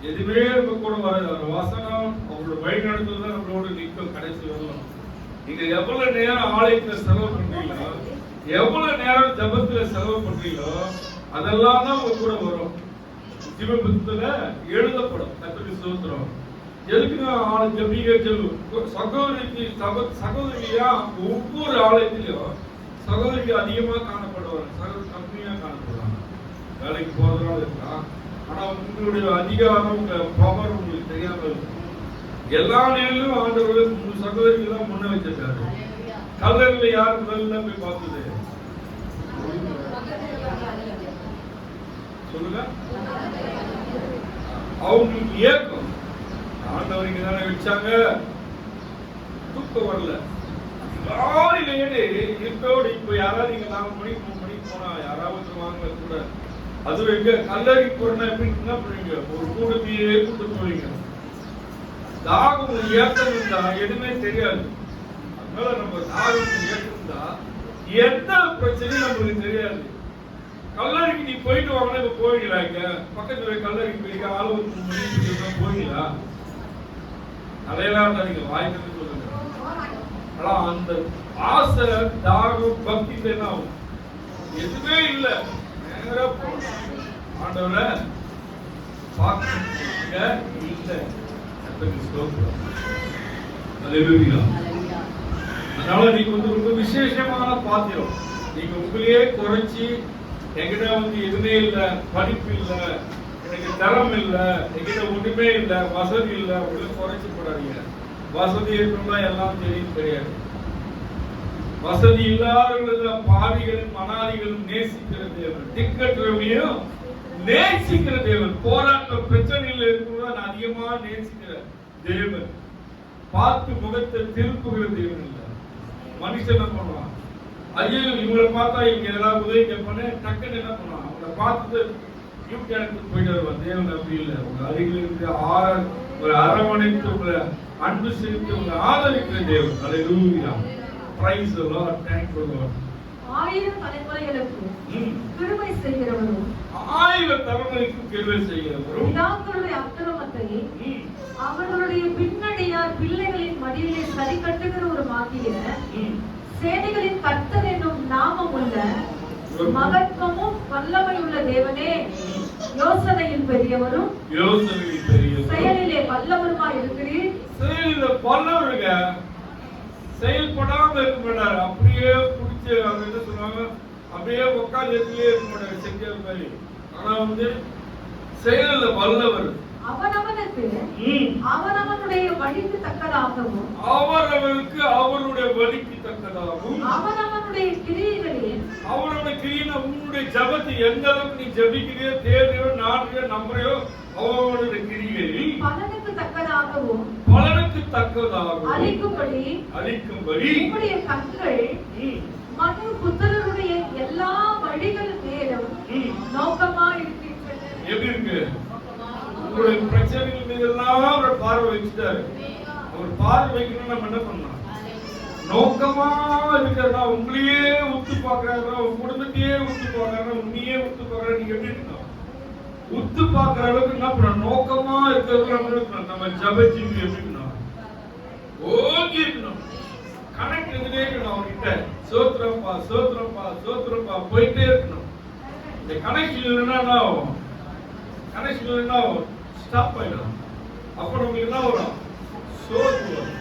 எதுவுமே நம்ம கூட வராது. வசனம் அவங்களோட வழிநடத்துறது தான் நம்மளோட நிற்கும் கடைசி வரலாம். நீங்க எவ்வளவு நேரம் ஆலயத்துல செலவு பண்றீங்களோ, எவ்வளவு நேரம் ஜபத்துல செலவு பண்றீங்களோ, அதெல்லாம் தான் உங்க கூட வரும். ஜீவபுத்தத்துல எழுதப்படும். கர்த்தருக்கு ஸ்தோத்திரம். எதுக்கு ஆளு ஜபிக்க சொல்லுவோம். சகோதரியா ஒவ்வொரு ஆலயத்திலையும் சகோதரிக்கு அதிகமா காணப்படுவாங்க, சகோதரி கம்மியா காணப்படுவாங்க. வேலைக்கு போறதுனால இருக்கலாம். ஆனா உங்களுடைய அதிகாரம், உங்க பவர் உங்களுக்கு தெரியாம இருக்கும். எல்லா நிலையிலும் ஆண்டவர்கள் சகோதரிகள் தான் முன்ன வச்சிருக்காரு. கல்லறையில யார் முதல்ல போய் பார்த்தது சொல்லுங்க. அவங்களுக்கு ஏக்கம். ஆண்டவருக்கு தானே வச்சாங்க, தூக்கம் வரல. இப்ப யாராவது நீங்க 4 மணிக்கு 3 மணிக்கு போனா யாராவது வாங்க கூட. அது எங்க கல்லறைக்கு போறனா எப்படி என்ன பண்ணுவீங்க? ஒரு கூட்டத்தையே கூட்டு போவீங்க. தாகம் ஏக்கம் இருந்தா எதுவுமே தெரியாது. அதனால நம்ம தாகம் ஏக்கம் இருந்தா எந்த பிரச்சனையும் நம்மளுக்கு தெரியாது. கல்லறைக்கு நீ போயிட்டு வாங்கினா இப்ப போவீங்களா? இங்க பக்கத்துல கல்லறைக்கு போயிருக்க ஆளு 3 மணிக்கு போவீங்களா? அதையெல்லாம் நீங்க வாய்ப்பு சொல்லுங்க. ஆனா அந்த ஆசை, தாகம், பக்தி என்ன ஆகும்? எதுவுமே இல்ல. நேரா ஆண்டவரை பார்க்க இல்ல. அதனால நீங்க ரொம்ப விசேஷமான பாத்திரம். நீங்க உங்களையே குறைச்சி என்கிட்ட எதுவுமே இல்ல, படிப்பு இல்ல, எனக்கு தரம் இல்ல, என்கிட்ட ஒண்ணுமே இல்ல, வசதி இல்ல அப்படின்னு குறைச்சு போடாதீங்க. வசதி இருக்கணும்னா எல்லாம் தெரியும் கிடையாது. வசதி இல்லாதவர்கள் பாவிகளும் அனாதிகளும் நேசிக்கிற தேவன். திக்கற்றவனையும் நேசிக்கிற தேவன். போராட்ட பிரச்சனையில் இருக்கிறவங்க அதிகமா நேசிக்கிற தேவன். பார்த்து முகத்தை திருப்புகிற தேவன் இல்ல. மனுஷன் என்ன பண்ணுவான்? ஐயோ இவங்களை பார்த்தா இவங்க ஏதாவது உதவி கேட்பானே, டக்குன்னு என்ன பண்ணுவான்? அவங்களை பார்த்துட்டு யூடியூப் போயிட்டு வருவான். தேவன் அப்படி இல்லை. உங்க அருகில் இருக்கிற ஒரு அரவணைத்து உங்களை அன்பு செலுத்தி உங்களை ஆதரிக்கிற தேவன். அல்லேலூயா. Praise the lord. Thank you lord. 1000 தலைமுறைகளுக்கு கிருபை செய்கிறவரும் 1000 தலைமுறைக்கு கிருபை செய்கிறவரும் பிதாக்களுடைய அக்கிரமத்தை அவர்களுடைய பின்னடியார் பிள்ளைகளின் மடியிலே சரி கட்டுகிறவருமாகிய சேனைகளின் கர்த்தர் என்னும் நாமம் உள்ள மகத்துவமும் வல்லமையுள்ள தேவனே, யோசனையில் பெரியவரும் செயலிலே வல்லவருமாய் இருக்கிறீர். செயலில் வல்லவருங்க, செயல்படாம இருக்க மாட்டாரு. அப்படியே பிடிச்சி அவங்க என்ன சொன்னாங்க, அப்படியே உட்காந்து இருக்க மாட்டாரு செஞ்ச மாதிரி. ஆனா செயலில் வல்லவர். அவனவனுக்கு அவனவனுடைய வழிக்கு தக்கதாகவும், அவரவருக்கு அவருடைய வழிக்கு தக்கதாகவும், அவனவனுடைய கிரியைகளில், அவருடைய கிரியில உன்னுடைய ஜபத்தை எந்த அளவுக்கு நீ ஜபிக்கிறியோ, தேவையோ, நாடுறியோ, நம்புறியோ, அவருடைய கிரிகளில் பலனுக்கு தக்கதாகவும் அளிக்கும்படி உம்முடைய கண்கள் மனு புத்திரருடைய எல்லா வழிகள் மேலும் நோக்கமா இருக்கின்றன. எப்படி இருக்கு? உங்களுடைய பிரச்சனைகள் மீது எல்லாம் அவர் பார்வை வச்சுட்டாரு. அவர் பார்வை வைக்கணும். நம்ம என்ன பண்ணலாம்? நோக்கமா இருக்கிறதா, உங்களையே உத்து பாக்குறாரா, உங்க குடும்பத்தையே உத்து பாக்குறாரா, உன்னையே உத்து பாக்குறாரு. நீங்க எப்படி இருக்கணும்? உத்து பாக்குற அளவுக்கு என்ன பண்ண? நோக்கமா இருக்கிறது. நம்ம ஜபஜீவி எப்படி இருக்கணும்? ஓங்கி இருக்கணும். கணக்கு எதுவே இருக்கணும். அவர்கிட்ட சோத்திரப்பா சோத்திரப்பா சோத்திரப்பா போயிட்டே இருக்கணும். இந்த கணக்கு இல்லைன்னா ஆகும்? கணக்கு இல்லைன்னா ஸ்டாப் ஆயிடும். அப்ப நமக்கு என்ன வரும்? சோர்வு வரும்.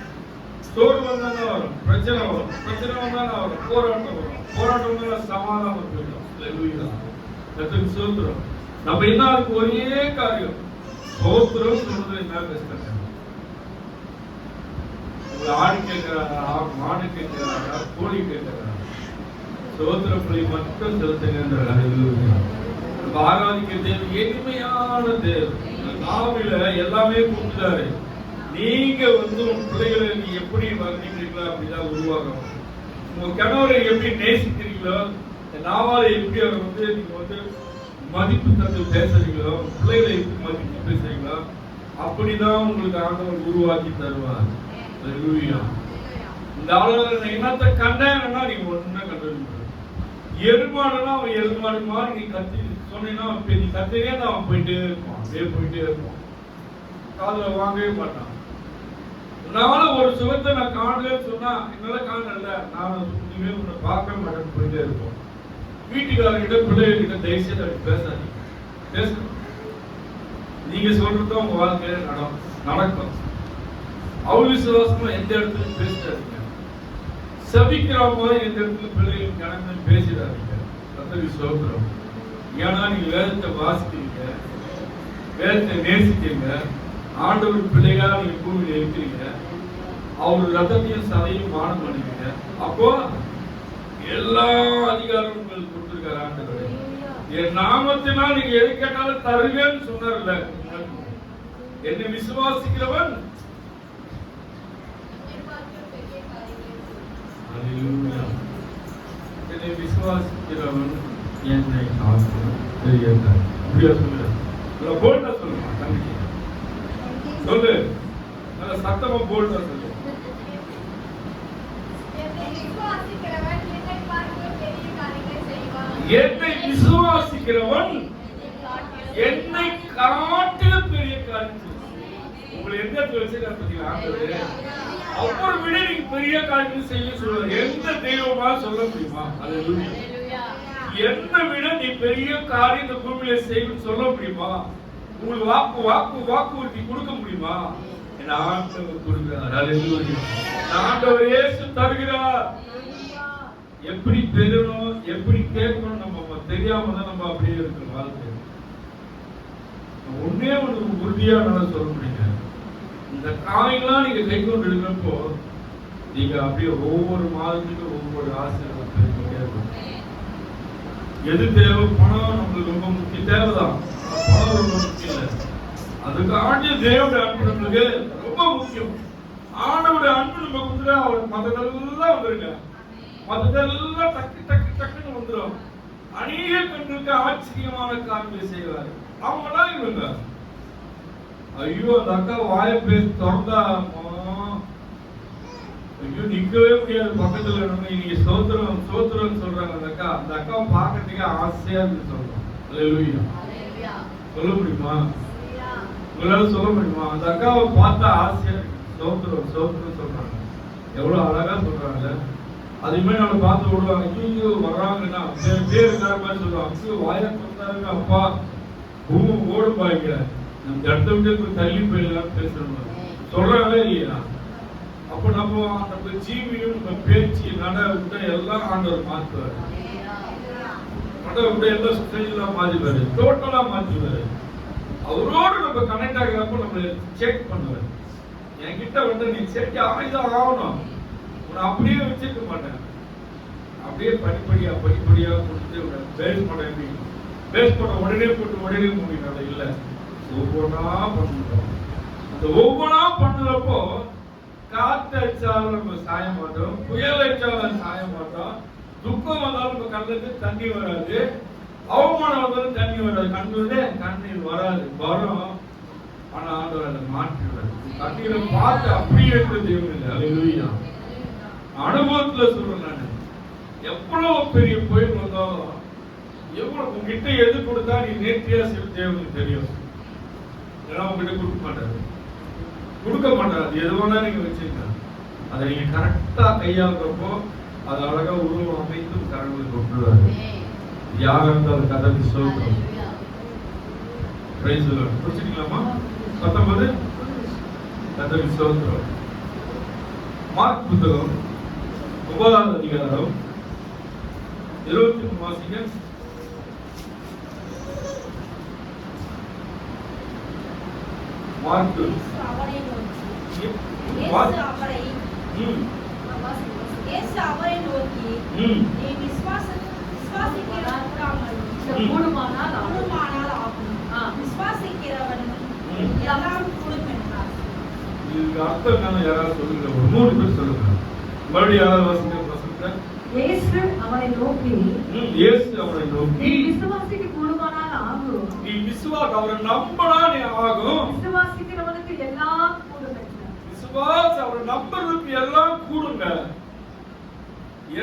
சோர்வு வந்தா வரும், பிரச்சனை வரும். பிரச்சனை வந்தா வரும், போராட்டம் வரும். போராட்டம் வந்தா சமாதானம் போயிடும். சோத்திரம். நம்ம என்ன அதுக்கு ஒரே காரியம், சோத்திரம் சொல்றது என்ன கஷ்டம்? ஆடு கேட்கிறாரா, மாடு கேட்கிறாரா, கோழி கேட்கிறாரா? சோத்திர பலி மட்டும் செலுத்துகின்ற ஆராதிக்க தேவை எளிமையான தேவை. நாவில எல்லாமே கொடுத்துட்டாரு. நீங்க உன் பிள்ளைகளை நீ எப்படி வர்ணிக்கிறீங்களோ அப்படிதான் உருவாக்கணும். உங்க கணவரை எப்படி நேசிக்கிறீங்களோ, நாவால எப்படி அவர் நீங்க மதிப்பு தந்து பேசுறீங்களோ, பிள்ளைகளை எப்படி மதிப்பு பேசுறீங்களோ, அப்படிதான் உங்களுக்கு ஆண்டவர் உருவாக்கி தருவார். இந்த ஆளுநர் என்னத்தை கண்டேன்னா நீங்க ஒண்ணு கண்டுபிடிக்க. எருமாடுனா அவன் எருமாடு மாதிரி நீ கத்தி சொன்னா நீ கத்தினே தான் அவன் போயிட்டே இருப்பான். அப்படியே போயிட்டே இருப்பான். காதுல வாங்கவே மாட்டான். அதனால ஒரு சுகத்தை நான் காணலன்னு சொன்னா என்னால காணல, நான் இனிமே உன்னை பார்க்க மாட்டேன்னு போயிட்டே இருப்போம். வீட்டுக்காரர்கிட்ட பிள்ளைகிட்ட தயவுசெய்து அப்படி பேசாதீங்க. பேசணும். நீங்க சொல்றதுதான் உங்க வாழ்க்கையில நடக்கும். அவிசுவாசமா எந்த இடத்துல பேசிடாதீங்க. சபிக்கிற மாதிரி எந்த இடத்துல பிள்ளைகள் கணக்கு பேசிடாதீங்க. கர்த்தருக்கு ஸ்தோத்திரம். ஏன்னா நீங்க வேதத்தை வாசிக்கிறீங்க, வேதத்தை நேசிக்கிறீங்க, ஆண்டவர் பிள்ளைகளா நீங்க பூமியில இருக்கிறீங்க, அவர் ரத்தத்தையும் சதையும் மானம் பண்ணுவீங்க. அப்போ எல்லா அதிகாரமும் உங்களுக்கு கொடுத்திருக்காரு ஆண்டவர். என் நாமத்தினால் நீங்க எது கேட்டாலும் தருவேன்னு சொன்னார்ல. என்னை விசுவாசிக்கிறவன் என்னை விசுவாசிக்கிறவன் என்னை காப்பாற்றுவார். இப்படியா சொல்லுங்க, போல்டா சொல்லுமா தங்கச்சி, சொல்லு நல்ல சத்தமா போல்டா சொல்லு. என்னை விசுவாசிக்கிறவன் என்னை காட்டில பெரிய காரியம். உங்களை எந்த வச்சு அப்புறம் விட நீங்க பெரிய காரியம் செய்ய சொல்லுவாங்க. எந்த தெய்வமா சொல்ல முடியுமா? என்ன விட நீ பெரிய காரியம் இந்த பூமியில செய்யணும்னு சொல்ல முடியுமா? உங்களுக்கு வாக்குறுதி கொடுக்க முடியுமா? என் ஆண்டவர் கொடுக்கிறார். ஆண்டவர் இயேசு தருகிறார். எப்படி பெறணும், எப்படி கேட்கணும் நம்ம தெரியாம தான் நம்ம அப்படியே இருக்கிற வாழ்க்கை. ஒன்னே ஒன்று உறுதியா நல்லா சொல்ல முடியுங்க. இந்த காரியெல்லாம் நீங்க கை கொண்டு இருக்கிறப்போ நீங்க அப்படியே ஒவ்வொரு மாதத்துக்கும் ஒவ்வொரு ஆசீர்வாதம் பெருகிட்டே இருக்கும். எது தேவை? பணம் நம்மளுக்கு ரொம்ப முக்கிய தேவைதான். பணம் ரொம்ப முக்கியம் இல்லை. அதுக்காண்டி தேவனுடைய அன்பு நம்மளுக்கு ரொம்ப முக்கியம். ஆண்டவருடைய அன்பு நம்ம கொடுத்துட்டா அவர் மதத்தெல்லாம் வந்துருங்க. மதத்தெல்லாம் டக்கு டக்கு டக்குன்னு வந்துடும். அநேக பெண்களுக்கு ஆச்சரியமான காரியங்களை செய்வார். அவங்களாம் இவங்க ஐயோ அந்த அக்கா வாய பேசி திறந்தா ஐயோ நிக்கவே முடியாது. பக்கத்துல நீங்க சோத்திரம் சோத்திரம் சொல்றாங்க. அந்த அக்காவை பார்க்கறதுக்கு ஆசையா இருக்கு சொல்றோம். சொல்ல முடியுமா? உங்களால சொல்ல முடியுமா? அந்த அக்காவை பார்த்தா ஆசையா இருக்கு. சோத்திரம் சோத்திரம் சொல்றாங்க. எவ்வளவு அழகா சொல்றாங்க. அதுமே நம்ம பார்த்து விடுவாங்க. ஐயோ வர்றாங்கன்னா அப்படியே பேசிட்டே இருக்கிற மாதிரி சொல்லுவாங்க. அப்போ வாயை திறந்தாருங்க, அப்பா பூமி ஓடுப்பாங்க, நம்ம இடத்த விட்டு தள்ளி போயிடலாம் பேசுறோம் சொல்றாங்களே இல்லையா? அப்ப நம்ம ஜீவியும் நம்ம பேச்சு நட விட்ட எல்லாம் ஆண்டவர் மாற்றுவாரு. நட விட்ட எல்லாம் ஸ்டேஜ்லாம் மாற்றிடுவாரு, டோட்டலா மாற்றிடுவாரு. அவரோடு நம்ம கனெக்ட் ஆகிறப்ப நம்ம செக் பண்ணுவாரு. என்கிட்ட வந்து நீ செக் ஆகிதான் ஆகணும், உன்னை அப்படியே வச்சிருக்க மாட்டேன். அப்படியே படிப்படியா கொடுத்து பேஸ் பண்ண எப்படி பேஸ் பண்ண உடனே போட்டு உடனே முடியும் இல்ல, ஒவ்வொன்றா பண்ணுறோம். அந்த ஒவ்வொன்றா பண்ணுறப்போ காத்து அடிச்சாலும் நம்ம சாய மாட்டோம், புயல் அடிச்சாலும் சாய மாட்டோம், துக்கம் வந்தாலும் நம்ம கண்ணுக்கு தண்ணி வராது, அவமானம் வந்தாலும் தண்ணி வராது, கண்ணீர் வராது, வரும். ஆனா ஆண்டவர் அதை மாற்றிடுறாரு. கண்ணீரை பார்த்து அப்படியே இருக்கிற தெய்வம் இல்லை. அல்லேலூயா. அனுபவத்துல சொல்றேன் நான், எவ்வளவு பெரிய புயல் வந்தாலும் எவ்வளவு உங்ககிட்ட எது கொடுத்தா நீ நேர்த்தியா செய்ய தேவனுக்கு தெரியும். ஏன்னா உங்ககிட்ட கொடுக்க மாட்டாரு. அது எதுவானா நீங்க வச்சிருக்க, அதை நீங்க கரெக்டா கையாளுறப்போ அது அழகா உருவம் அமைத்து கடவுளுக்கு கொண்டுருவாரு. யாரா இருந்தாலும் கதை சொல்றோம். புரிச்சுக்கலாமா? 19 கதை சொல்றோம். மார்க் புத்தகம் 9ஆம் அதிகாரம் 23 வாசிங்க. மார்க் அவரை நோக்கி நீ கூடுமானால் ஆகும், விசுவாசிக்கிறவனும் எல்லாம் கூடும் என்றார். இதுக்கு அர்த்தம் என்னன்னு யாராவது சொல்லுங்க, ஒரு 3 பேர் சொல்லுங்க. மறுபடியும் யாராவது வாசிங்க. இயேசு அவனை நோக்கி நீ விசுவாசிக்க கூடுமானால் ஆகும், நீ அவரை நம்பினா நீ ஆகும், விசுவாசிக்கிறவனுக்கு எல்லாம் கூடும் என்றார். விசுவாசி அவரை நம்புறதுக்கு எல்லாம் கூடுங்க.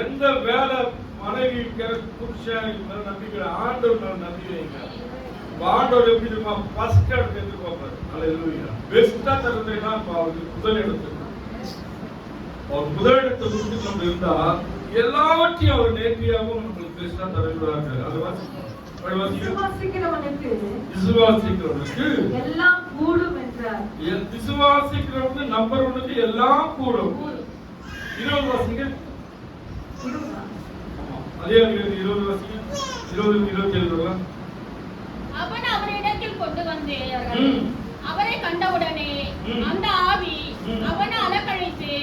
எந்த வேலை மனைவி புருஷன் நம்பிக்கிற ஆண்டவர் மேல நம்பி வைங்க. ஆண்டவர் எப்படி தெரியுமா? ஃபர்ஸ்ட் இடத்தை எதிர்பார்ப்பாரு. அல்லேலூயா. பெஸ்டா தருதுன்னா அவருக்கு முதல் இடத்துக்கு அவர் முதலிடத்தை கொடுத்து நம்ம இருந்தா எல்லாவற்றையும் அவர் நேர்த்தியாகவும் நம்மளுக்கு பெஸ்டா தருகிறார்கள். விசுவாசிக்கிறவனுக்கு எல்லாம் கூடும் என்றார். விசுவாசிக்கிறவனுக்கு நம்பர் ஒன்னுக்கு எல்லாம் கூடும். 20 வாசிங்க. அதே 20 வாசிங்க. 27 அவன் அவரிடத்தில் கொண்டு வந்தேன். அவரை கண்டவுடனே அந்த ஆவி அவனை அலக்கழித்து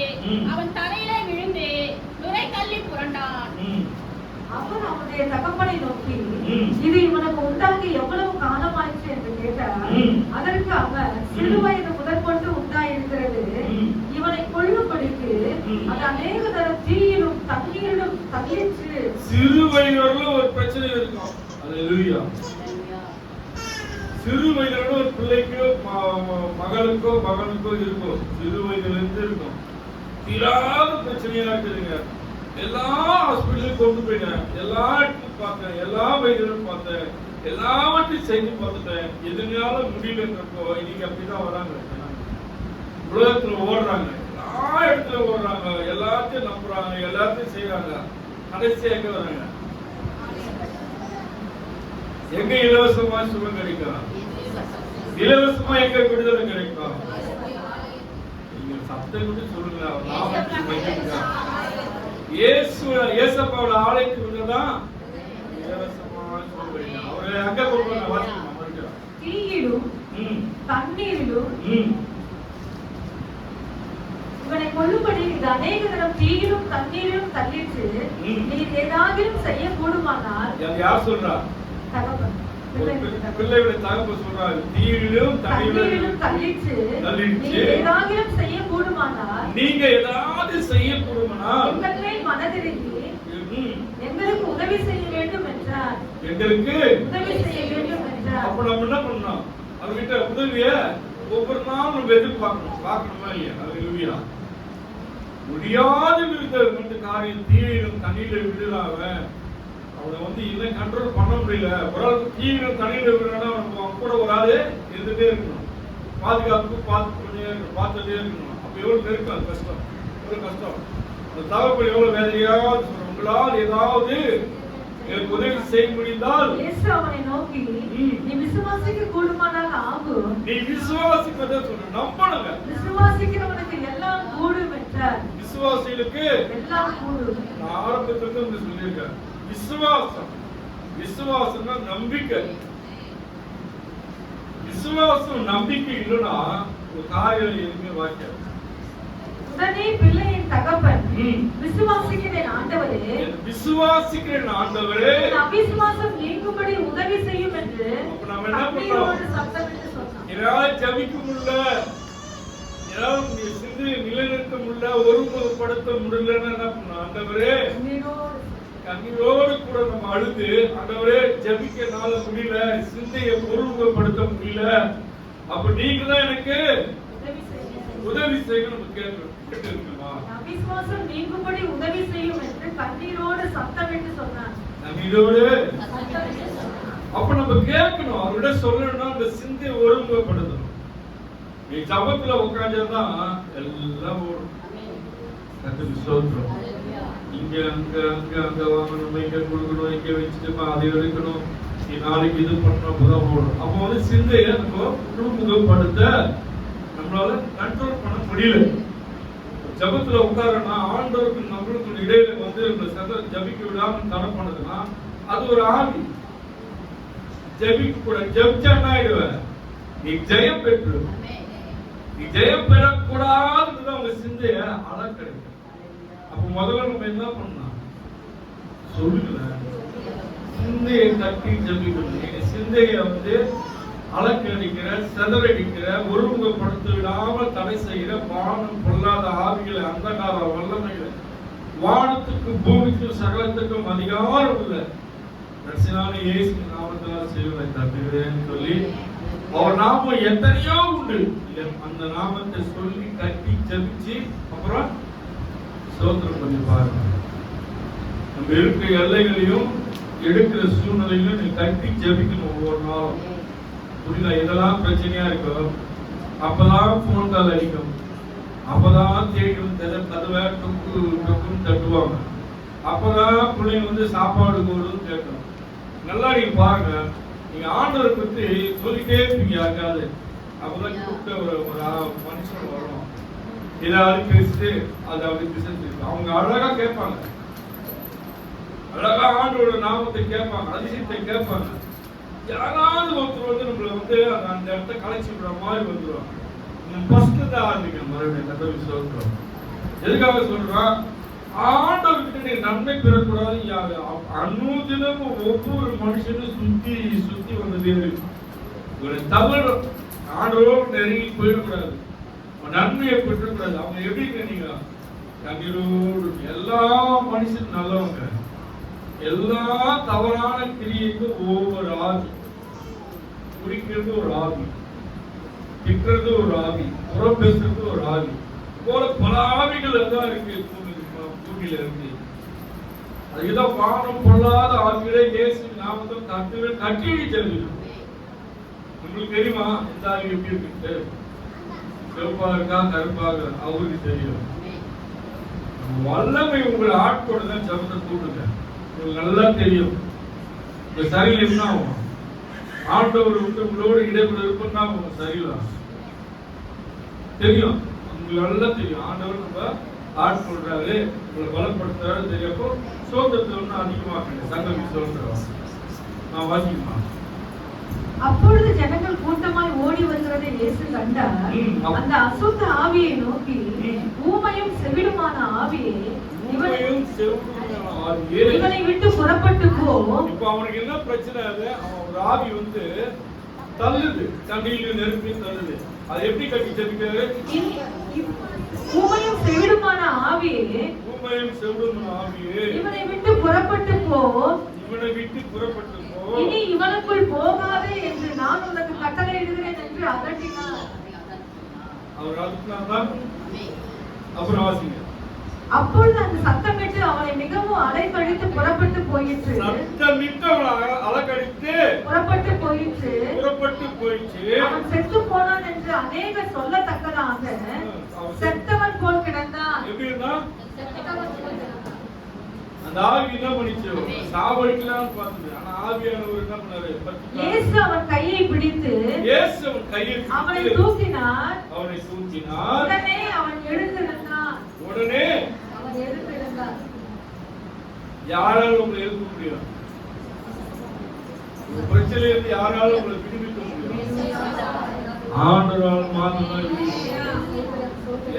அவன் தலையில விழுந்து நுரை தள்ளி புரண்டான். அவன் அவனுடைய தகப்பனை நோக்கி இது இவனுக்கு உண்டாகி எவ்வளவு காலமாயிற்று என்று கேட்டார். அதற்கு அவர் சிறு வயது முதற்கொண்டு உண்டாயிருக்கிறது, இவனை கொல்லும்படிக்கு அது அநேக தரம் தீயிலும் தண்ணீரிலும் தள்ளிற்று. சிறு வயதுல ஒரு பிரச்சனை இருக்கும். அல்லேலூயா. சிறு வயதுல ஒரு பிள்ளைக்கோ மகளுக்கோ மகனுக்கோ இருக்கும். சிறு வயதுல இருந்து இருக்கும். தீராத பிரச்சனையா இருக்குதுங்க. எல்லா ஹாஸ்பிட்டலும் கொண்டு போயிட்டேன், எல்லா இடத்துக்கும் பார்த்தேன், எல்லா வயதிலும் பார்த்தேன், எல்லாவற்றையும் செய்து பார்த்துட்டேன், எதுனால முடியலன்றப்போ இன்னைக்கு அப்படிதான் வராங்க. உலகத்துல ஓடுறாங்க, எல்லா இடத்துல ஓடுறாங்க, எல்லாத்தையும் நம்புறாங்க, எல்லாத்தையும் செய்யறாங்க. கடைசியா எங்க வராங்க? எங்க இலவசமா சுகம் கிடைக்கும்? இலவசமா எங்க விடுதலை கிடைக்கும்? நீங்க சத்தம் விட்டு சொல்லுங்க. ஏசப்பாவோட ஆலயத்துக்கு வந்ததான் இலவசமா சுகம் கிடைக்கும். அவரை அங்க கொடுப்பாங்க. தீயிலும் தண்ணீரிலும் இவனை கொல்லும்படி இது அநேக தரம் தீயிலும் தண்ணீரிலும் தள்ளிற்று. நீர் ஏதாகிலும் செய்ய கூடுமானால். யார் சொல்றா? தகப்பன். பிள்ளையுடைய தகப்பன் சொல்றாரு. தீயிலும் தண்ணீரிலும் தள்ளிற்று. நீர் ஏதாகிலும் செய்ய கூடுமானால். நீங்க ஏதாவது செய்ய கூடுமானால் எங்களை மனதிறங்கி எங்களுக்கு உதவி செய்ய வேண்டும் என்றார். எங்களுக்கு உதவி செய்ய வேண்டும் என்றார். அப்ப நம்ம என்ன பண்ணணும்? அவர்கிட்ட உதவிய ஒவ்வொரு நாளும் நம்ம எதிர்பார்க்கணும். பார்க்கணுமா இல்லையா? அல்லேலூயா. முடியாத விருந்த காரியம் தீயிலும் தண்ணீரில் விடுறாவ அவனை இன்னும் கண்ட்ரோல் பண்ண முடியல. ஒரு ஆளுக்கு தீவிரம் தண்ணீர் விடுறா அவங்க கூட ஒரு ஆளு இருந்துட்டே இருக்கணும். பாதுகாப்பு பார்த்துட்டே இருக்கணும். அப்ப எவ்வளவு நெருக்கம், அது கஷ்டம், எவ்வளவு கஷ்டம். அந்த தகப்பன் எவ்வளவு வேலையாவது உங்களால் ஏதாவது எனக்கு உதவி செய்ய முடிந்தால் இயேசு அவனை நோக்கி நீ விசுவாசிக்க கூடுமானால் ஆகும். நீ விசுவாசிப்பதை சொல்லு, நம்பணுங்க. விசுவாசிக்கிறவனுக்கு எல்லாம் கூடும் என்றார். விசுவாசிகளுக்கு எல்லாம் கூடும். நான் ஆரம்பத்துல இருந்து சொல்லியிருக்கேன், விசுவாசம்னா நம்பிக்கை. விசுவாசம் நம்பிக்கை இல்லைன்னா ஒரு காரியம் எதுவுமே வாய்க்காது. உடனே பிள்ளையின் தகப்பன் விசுவாசிக்கிறேன் ஆண்டவரே, விசுவாசிக்கிறேன் ஆண்டவரே, அவிசுவாசம் நீங்கும்படி உதவி செய்யும் என்று நம்ம என்ன பண்றோம்? சத்தமிட்டு சொன்னான். என்னால ஜெபிக்க முடியல, என்னால சிந்தையை நிலைநிறுத்த முடியல, ஒருமுகப்படுத்த முடியலன்னு என்ன பண்ணோம்? ஆண்டவரே, கண்ணீரோடு கூட நம்ம அழுது, ஆண்டவரே ஜெபிக்க நாள முடியல, சிந்தையை ஒருமுகப்படுத்த முடியல, அப்ப நீங்க தான் எனக்கு உதவி செய்யணும். நம்ம கேட்கணும். அவிசுவாசம் நீங்கும்படி உதவி செய்யும் என்று கண்ணீரோடு சத்தமிட்டு சொன்னான். கண்ணீரோடு அப்ப நம்ம கேட்கணும், அவர்கிட்ட சொல்லணும்னா அந்த சிந்தையை ஒருமுகப்படுத்தணும். நீ ஜபத்துல உட்கார்ந்ததான் எல்லாம் ஓடும். கர்த்தருக்கு ஸ்தோத்திரம். இங்க அங்க அங்க அங்க வாங்கணும், இங்க கொடுக்கணும், இங்க வச்சுட்டு அதை எடுக்கணும், நீ நாளைக்கு இது பண்ணணும், அப்பதான் ஓடும். அப்ப வந்து சிந்தையை நம்ம ஒருமுகப்படுத்த நம்மளால கண்ட்ரோல் பண்ண முடியல. ஜபத்துல உட்காரனா ஆண்டவருக்கு நம்மளுக்கு இடையில வந்து நம்ம ஜபிக்க விடாம தடை பண்ணதுன்னா அது ஒரு ஆவி. ஜபிக்க கூட ஜபிச்சா என்ன ஆயிடுவ? நீ ஜெயம் பெற்று, நீ ஜெயம் பெறக்கூடாதுன்னு உங்க சிந்தைய அளக்கெடுக்க. அப்ப முதல்ல நம்ம என்ன பண்ணலாம்? சொல்லுங்க, சிந்தையை தட்டி ஜபிக்கணும். சிந்தைய வந்து அலக்கடிக்கிற, சிதறடிக்கிற, ஒருமுகப்படுத்த விடாமல் தடை செய்கிற வானம் பொல்லாத ஆவிகளை, அந்தகார வல்லமைகளை, வானத்துக்கு பூமிக்கும் சகலத்துக்கும் அதிகாரம் உள்ள ரட்சகனான இயேசு நாமத்தால் செய்வதை தட்டுகிறேன்னு சொல்லி, அவர் நாமம் எத்தனையோ உண்டு, அந்த நாமத்தை சொல்லி கட்டி ஜபிச்சு அப்புறம் ஸ்தோத்திரம் பண்ணி பாருங்க. நம்ம இருக்கிற எல்லைகளையும் எடுக்கிற சூழ்நிலையிலும் நீ கட்டி ஜபிக்கணும். ஒவ்வொரு நாளும் புரியல, இதெல்லாம் பிரச்சனையா இருக்கும், அப்பதான் போன் கால் அடிக்கும், அப்பதான் தேடிக்கும், கதவை டொக்கு டொக்குன்னு தட்டுவாங்க, அப்பதான் பிள்ளைங்க வந்து சாப்பாடு போடுன்னு கேட்கும். நல்லா நீங்க பாருங்க, நீங்க ஆண்டவரை பத்தி சொல்லிட்டே இருப்பீங்க யாருக்காவது, அப்பதான் கூப்பிட்டு ஒரு மனுஷன் வரும், ஏதாவது பேசிட்டு அது அப்படி திசை அவங்க அழகா கேட்பாங்க, அழகா ஆண்டோட நாமத்தை கேட்பாங்க, அதிசயத்தை கேட்பாங்க. யாராவது ஒருத்தர் வந்து நம்மள வந்து அந்த இடத்த கலைச்சி விடுற மாதிரி வந்துருவாங்க. ஃபர்ஸ்ட் தான் ஆரம்பிக்கணும். மறுபடியும் கர்த்தருக்கு ஸ்தோத்திரம். எதுக்காக சொல்றோம்? ஆண்டவர்கிட்ட நீ நன்மை பெறக்கூடாது. அனுதினமும் ஒவ்வொரு மனுஷனும் சுத்தி சுத்தி வந்ததே இருக்கு. ஒரு தவறு ஆண்டவரோடு நெருங்கி போயிடக்கூடாது, நன்மையை பெற்றக்கூடாது. அவங்க எப்படி நீங்க கண்ணீரோடு, எல்லா மனுஷனும் நல்லவங்க, எல்லா தவறான கிரியைக்கும் ஒவ்வொரு ஆவி, குறிக்கிறது ஒரு ஆவி, திட்டுறது ஒரு ஆவி, புறம் பேசுறது ஒரு ஆவி, போல பல ஆவிகள் எல்லாம் இருக்கு பூமியில இருக்கு. அதுதான் வானம் பொல்லாத ஆவிகளே இயேசு நாமத்தில் கட்டி தெரிஞ்சுக்கணும். உங்களுக்கு தெரியுமா எந்த ஆவி எப்படி இருக்கு? சிவப்பா இருக்கா கருப்பாக அவருக்கு தெரியும். வல்லமை உங்களை ஆட்கொண்டுதான் ஜபத்தை கூட்டுங்க. நல்லா தெரியும். இந்த சரியில் என்ன ஆகும்? ஆண்டவர் உங்களோடு இடைவெளி இருக்குன்னா உங்க சரியில்லை தெரியும். உங்களுக்கு நல்லா தெரியும். ஆண்டவர் நம்ம ஆட்கொள்றாரு, உங்களை பலப்படுத்துறாரு தெரியப்போ சோதத்தை ஒன்றும் அதிகமாக்க சங்கம் சொல்றோம். நான் வாசிக்குமா? அப்பொழுது ஜனங்கள் கூட்டமாய் ஓடி வருகிறதை இயேசு கண்டார். அந்த அசுத்த ஆவியை நோக்கி, ஊமையும் செவிடுமான ஆவியே, இவனை விட்டு புறப்பட்டு போ. இப்ப அவனுக்கு என்ன பிரச்சனை? அவன் ஒரு ஆவி வந்து தள்ளுது, தண்ணியில நெருப்பி தள்ளுது. அது எப்படி கட்டி ஜெபிக்கிறாரு? ஊமையும் செவிடுமான ஆவியே, ஊமையும் செவிடுமான ஆவியே, இவனை விட்டு புறப்பட்டு போ, இவனை விட்டு புறப்பட்டு போ, இனி இவனுக்குள் போகாதே என்று நான் உனக்கு கட்டளை இடுகிறேன் என்று அதட்டினார். அவர் அதுதான் அப்புறம் வாசிங்க. அப்பொழுது அந்த சத்தமிட்டு அவனை மிகவும் அலைக்கழித்து புறப்பட்டு போயிற்று. சத்தமிட்டு அவனை அலைக்கழித்து புறப்பட்டு போயிற்று. அவன் செத்து போனான் என்று அநேகர் சொல்லத்தக்கதாக செத்தவன் போல் கிடந்தான். எப்படின்னா அந்த ஆவி என்ன பண்ணிச்சு? சாவடிக்கலாம்னு பார்த்தது. ஆனா ஆவியானவர் என்ன பண்ணாரு? இயேசு அவன் கையை பிடித்து அவனை தூக்கினார். உடனே அவன் எழுந்திருந்தான். யாராலும் உங்களை எழுப்ப முடியும்? உங்க பிரச்சனையிலிருந்து யாராலும் உங்களை விடுவிக்க முடியும்? ஆண்டவரால் மாத்திரம்.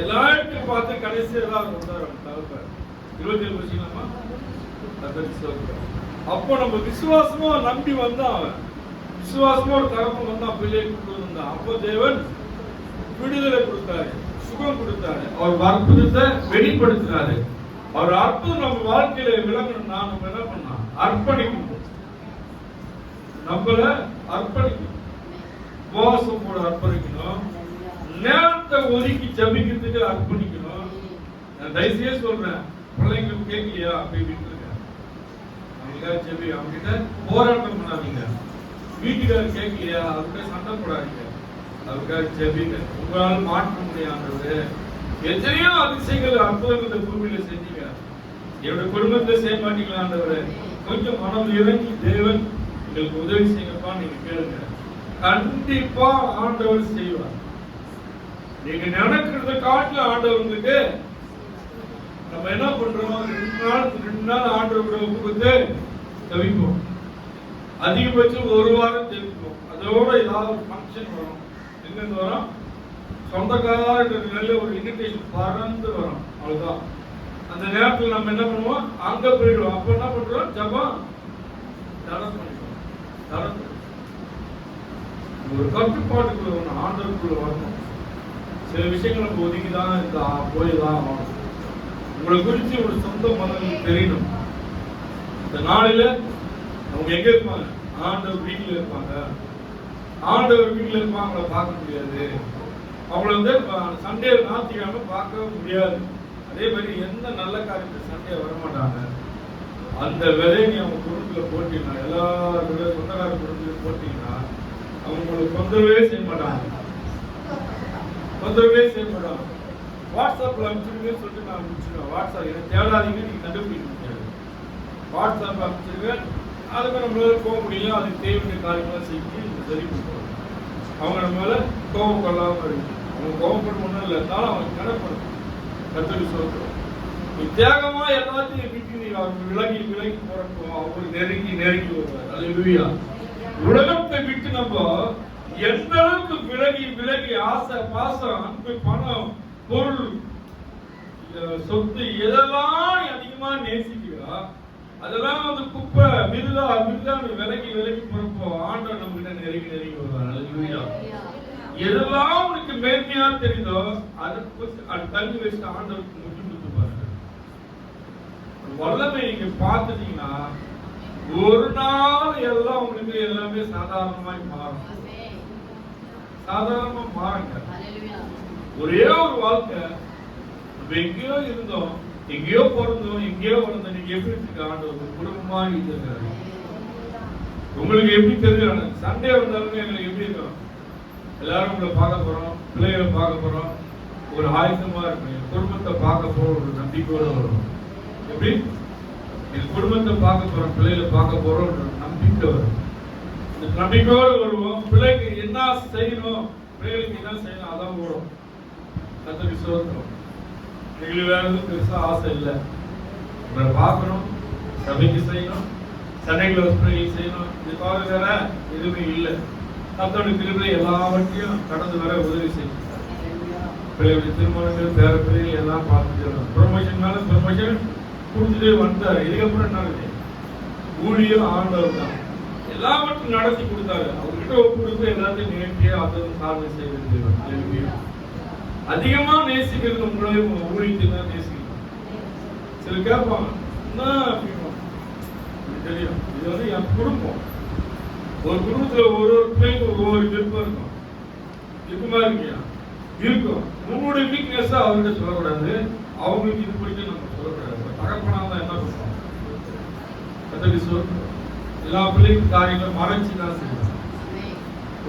எல்லா இடத்தையும் பார்த்து கடைசியா தான் வந்தார். 27 வருஷமா அப்போ நம்ம விசுவாசமா நம்பி வந்தா, அவன் விசுவாசமா ஒரு தகப்பன் வந்தா, பிள்ளையை கொண்டு வந்தான். அப்போ தேவன் விடுதலை கொடுத்தாரு, சுகம் கொடுத்தாரு, அவர் அற்புதத்தை வெளிப்படுத்தினாரு. அவர் அற்புதம் நம்ம வாழ்க்கையில விளங்கணும்னா நம்ம என்ன பண்ணலாம்? அர்ப்பணிக்கணும். நம்மள அர்ப்பணிக்கணும், உபவாசம் போட அர்ப்பணிக்கணும், நேரத்தை ஒதுக்கி ஜபிக்கிறதுக்கு அர்ப்பணிக்கணும். நான் தயவுசெய்து சொல்றேன், பிள்ளைங்களுக்கு கேட்கலையா அப்படி விட்டுருங்க. அவங்களுக்காக ஜெபி, அவங்க கிட்ட போராட்டம் பண்ணாதீங்க. வீட்டுக்காரர் கேட்கலையா அவர்கிட்ட சண்டை போடாதீங்க, அவருக்காக ஜெபிங்க. உங்களால் மாற்ற முடியாதது எத்தனையோ அதிசயங்கள் அற்புதங்கள் இந்த பூமியில செஞ்சீங்க. என்னோட குடும்பத்தை செய்ய மாட்டீங்களான்றவரு கொஞ்சம் மனம் இறங்கி தேவன் உங்களுக்கு உதவி செய்யப்பா நீங்க கேளுங்க. கண்டிப்பா ஆண்டவர் செய்வார். நீங்க நினைக்கிறத காட்டுல ஆண்டவர்களுக்கு நம்ம என்ன பண்றோம்? 2 நாள் ஆண்டவரோட ஒப்புக்கொண்டு தவிப்போம். அதிகபட்சம் 1 வாரம் தெரிவிப்போம். அதோட ஏதாவது ஃபங்க்ஷன் வரும். எங்கிருந்து வரும்? சொந்தக்காரர்கள் நல்ல ஒரு இன்விடேஷன் பறந்து வரும். அவ்வளவுதான். அந்த நேரத்தில் நம்ம என்ன பண்ணுவோம்? அங்க போயிடுவோம். அப்ப என்ன பண்றோம்? ஜபம் தரம் பண்ணிடுவோம். தரம் ஒரு கட்டுப்பாட்டுக்குள்ள வரணும், ஆண்டவருக்குள்ள வரணும். சில விஷயங்கள் நம்ம ஒதுக்கிதான் போய்தான் ஆகணும். உங்களை குறித்து ஒரு சொந்த மனதில் தெரியணும். இந்த நாளில அவங்க எங்க இருப்பாங்க? ஆண்டவர் வீட்டில் இருப்பாங்க. ஆண்டவர் வீட்டில் இருப்பாங்க, பார்க்க முடியாது. அவங்கள சண்டே ஞாயிற்றுக்கிழமை பார்க்க முடியாது. அதே மாதிரி எந்த நல்ல காரியத்துக்கு சண்டே வரமாட்டாங்க. அந்த விதையை நீ அவங்க குடும்பத்தில் போட்டீங்கன்னா, எல்லாருடைய சொந்தக்கார குடும்பத்தில் போட்டீங்கன்னா அவங்களுக்கு தொந்தரவே செய்ய மாட்டாங்க. வாட்ஸ்அப்ல அனுப்பிச்சிருங்க சொல்லிட்டு நான் அனுப்பிச்சிருவேன். வாட்ஸ்அப் எனக்கு தேடாதீங்க, நீங்க கண்டுபிடிக்க முடியாது. வாட்ஸ்அப் அனுப்பிச்சிருவேன். அதுக்கு நம்மளால போக முடியும். அதுக்கு தேவையான காரியங்களாம் செஞ்சு சரி பண்ணுவோம். அவங்க நம்ம மேல கோபம் கொள்ளாம இருக்கு. அவங்க கோபப்படும் ஒன்றும் இல்லை, இருந்தாலும் அவங்க கடப்படும். கத்தரி சொல்றோம், நீ தியாகமா எல்லாத்தையும் விட்டு நீ அவங்க விலகி போறப்போ அவங்க நெருங்கி வருவார். அல்லேலூயா. உலகத்தை விட்டு நம்ம எந்த அளவுக்கு விலகி ஆசை, பாசம், அன்பு, பணம், பொருள், சொத்து எதெல்லாம் அதிகமா நேசிக்கிறா அதெல்லாம் வந்து குப்பை மிருதா விலகி போறப்போ ஆண்டவர் நம்ம கிட்ட நெருங்கி வருவார். அல்லேலூயா. எதெல்லாம் உனக்கு மேன்மையா தெரியுதோ அது தள்ளி வச்சு ஆண்டவருக்கு முட்டி கொடுத்து பாருங்க. வல்லமை நீங்க பார்த்துட்டீங்கன்னா ஒரு நாள் எல்லாம் உங்களுக்கு எல்லாமே சாதாரணமாய் மாறும். சாதாரணமா மாறுங்க. ஒரே ஒரு வாழ்க்கை. நம்ம எங்கேயோ இருந்தோம், எங்கேயோ பிறந்தோம், எங்கேயோ வளர்ந்தோம். நீங்க எப்படி இருக்கு? ஆண்டவர் குடும்பமா இருக்காரு. உங்களுக்கு எப்படி தெரியும்? சண்டே வந்தாலுமே எங்களுக்கு எப்படி இருக்கும்? எல்லாரும் உங்களை பார்க்க போறோம், பிள்ளைகளை பார்க்க போறோம், ஒரு ஆயத்தமா இருக்கும். என் குடும்பத்தை பார்க்க போற ஒரு நம்பிக்கையோட வரும். எப்படி? என் குடும்பத்தை பார்க்க போறோம், பிள்ளைகளை பார்க்க போறோம் ஒரு நம்பிக்கை வரும். இந்த நம்பிக்கையோடு வருவோம். பிள்ளைக்கு என்ன செய்யணும், பிள்ளைகளுக்கு என்ன செய்யணும், அதான் வரும். கத்தரி சோதனம் எங்களுக்கு வேற எதுவும் பெருசா ஆசை இல்லை. உங்களை பார்க்கணும், சபைக்கு செய்யணும், சண்டைகளை பிள்ளைகள் செய்யணும். இது தவிர வேற எதுவுமே இல்லை. கத்தோடைய கிருபை எல்லாவற்றையும் கடந்து வர உதவி செய்யும். பிள்ளைகளுடைய திருமணங்கள், பேர பிள்ளைகள் எல்லாம் பார்த்துட்டு ப்ரொமோஷன் மேல ப்ரொமோஷன் கொடுத்துட்டு வந்தாரு. இதுக்கப்புறம் என்ன? ஊழியம் ஆண்டவர் தான் எல்லாவற்றையும் நடத்தி கொடுத்தாரு. அவர்கிட்ட ஒப்புடுத்து எல்லாத்தையும் நேர்த்தியா அதுவும் சாதனை செய்வது. அதிகமா நேசிக்கிறது உங்களையும் ஊழியத்தை தான் நேசிக்கணும். சில கேட்பாங்க, என்ன அப்படிமா தெரியும், இது வந்து என் குடும்பம். ஒரு குடும்பத்துல ஒரு பிள்ளைக்கு ஒவ்வொரு விருப்பம் இருக்கும். இருக்குமா இருக்கியா? இருக்கும். உங்களுடைய வீக்னஸ் அவர்கிட்ட சொல்லக்கூடாது, அவங்களுக்கு இது பிடிக்கும் நம்ம சொல்லக்கூடாது. தகப்பனா தான் என்ன பண்ணுவோம்? கத்தரி சொல்றோம், எல்லா பிள்ளைக்கும் காரியங்களும் மறைச்சு தான் செய்யணும்.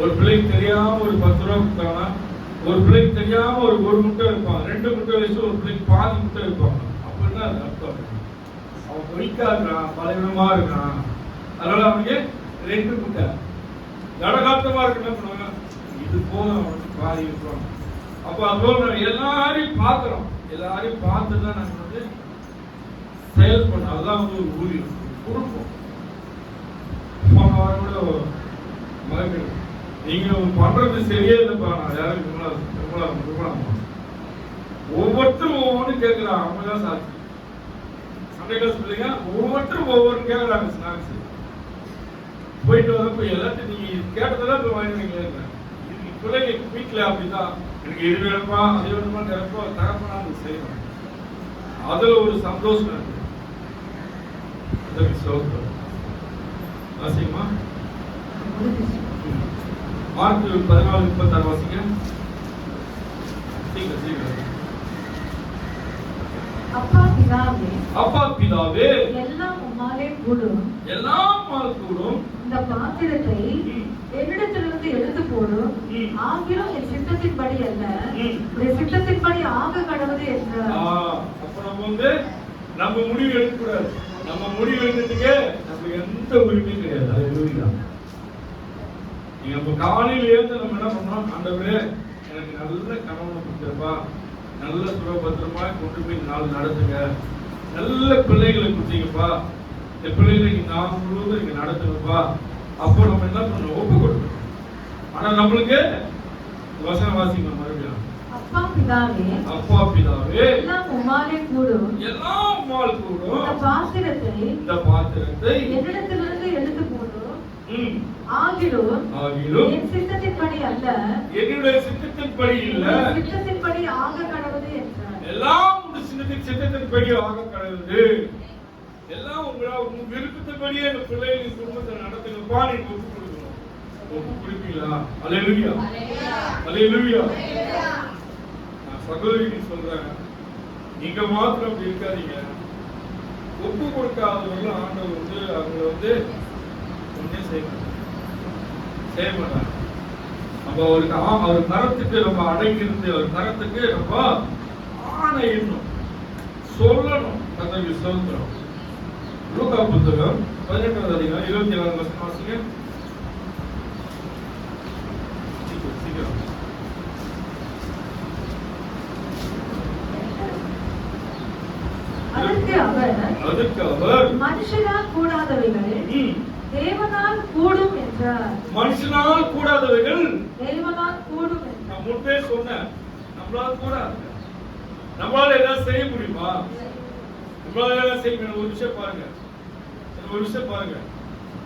ஒரு பிள்ளைக்கு தெரியாம ஒரு 10 ரூபா கொடுத்தாங்கன்னா, ஒரு பிள்ளைக்கு தெரியாம ஒரு முட்டை இருப்பாங்க, 2 முட்டை வச்சு ஒரு பிள்ளைக்கு பாதி முட்டை இருப்பாங்க. அப்படின்னா அது அர்த்தம். அவன் பொய்க்கா இருக்கான், பலவீனமா இருக்கான். அதனால அவனுக்கு 2 முட்டை. கடகாத்தமா இருக்கு என்ன பண்ணுவாங்க, இது போதும் அவனுக்கு பாதி இருப்பாங்க. அப்ப அதோட எல்லாரையும் பார்க்கிறோம், எல்லாரையும் பார்த்து தான் நாங்க வந்து செயல் பண்ணோம். அதுதான் வந்து ஒரு ஊழியம் கொடுப்போம். போன வாரம் கூட மகன் நீங்க பண்றது சரியே இல்லைப்பா, நான் யாரும் ஒவ்வொருத்தரும் ஒவ்வொன்றும் கேட்கிறான். அவங்க தான் சாட்சி. சண்டை கிளாஸ் பிள்ளைங்க ஒவ்வொருத்தரும் ஒவ்வொரு கேட்கறாங்க. ஸ்நாக்ஸ் போயிட்டு வரப்ப எல்லாத்தையும் நீங்க கேட்டதெல்லாம் போய் வாங்கினீங்களே. பிள்ளைங்க வீட்டுல அப்படிதான், எனக்கு இது வேணுமா அது வேணுமா நினைப்போ தகப்பனா செய்யணும். அதுல ஒரு சந்தோஷம் இருக்கு. வாசிங்கம்மா, மார்க் 14:36 வாசிங்க. அப்பா பிதாவே எல்லாம் உம்மாலே கூடும், இந்த பாத்திரத்தை என்னிடத்திலிருந்து எடுத்து போடும், ஆகிலும் என் சித்தத்தின்படி அல்ல உடைய சித்தத்தின்படி ஆக கடவுது என்றார். அப்ப நம்ம வந்து நம்ம முடிவு எடுக்கக்கூடாது. நம்ம முடிவு எடுக்கிறதுக்கு நமக்கு எந்த உரிமையும் கிடையாது. அது உறுதிதான். நீங்க நம்ம காலையில இருந்து நம்ம என்ன பண்ணோம், ஆண்டவரே எனக்கு நல்ல கணவனை கொடுத்துருப்பா, நல்ல சுகபத்திரமா கொண்டு போய் நாள் நடத்துங்க, நல்ல பிள்ளைகளை கொடுத்தீங்கப்பா, இந்த பிள்ளைகளை நான் முழுவதும் இங்க நடத்துங்கப்பா. அப்போ நம்ம என்ன பண்ணணும், ஒப்பு கொடுக்கணும். ஆனா நம்மளுக்கு வசனம் வாசிங்க மறுபடியும். அப்பா பிதாவே எல்லாம் உம்மாலே கூடும், இந்த பாத்திரத்தை என்னிடத்திலிருந்து எடுத்து போடும், ஆகிலும் என் சித்தத்தின்படி அல்ல என்னுடைய சித்தத்தின்படி இல்ல சித்தத்தின்படி ஆக கடவுது என்றார். எல்லாம் உங்க சித்தத்தின்படி ஆக கடவுது. எல்லாம் உங்க விருப்பத்தின்படியே இந்த பிள்ளைகளின் குடும்பத்தை நடத்துங்கப்பா. நீங்க ஒப்பு கொடுக்கணும். ஒப்பு கொடுப்பீங்களா? அல்லேலூயா, அல்லேலூயா. நான் சகோதரிக்கு சொல்றேன், நீங்க மாத்திரம் அப்படி இருக்காதீங்க. ஒப்பு கொடுக்காதவர்கள் ஆண்டவர் வந்து அவங்களை வந்து ஒன்னே செய்ய மாட்டாங்க. நம்ம அவர் தரத்துக்கு நம்ம அடங்கியிருந்து அவர் தரத்துக்கு நம்ம ஆணை எண்ணும் சொல்லணும். கர்த்தருக்கு ஸ்தோத்திரம். லூக்கா புத்தகம் 18வது அதிகாரம் 24 வசனம் வாசிங்க. சீக்கிரம். அதற்கு அவர் மனுஷனால் கூடாதவைகள் தேவனால் கூடும் என்றார். மனுஷனால் கூடாதவைகள் தேவனால் கூடும் என்றார். நான் முன்பே சொன்னேன், நம்மளால கூடாது. நம்மளால ஏதாவது செய்ய முடியுமா? நம்மளால ஏதாவது செய்ய முடியும்? ஒரு விஷயம் பாருங்க,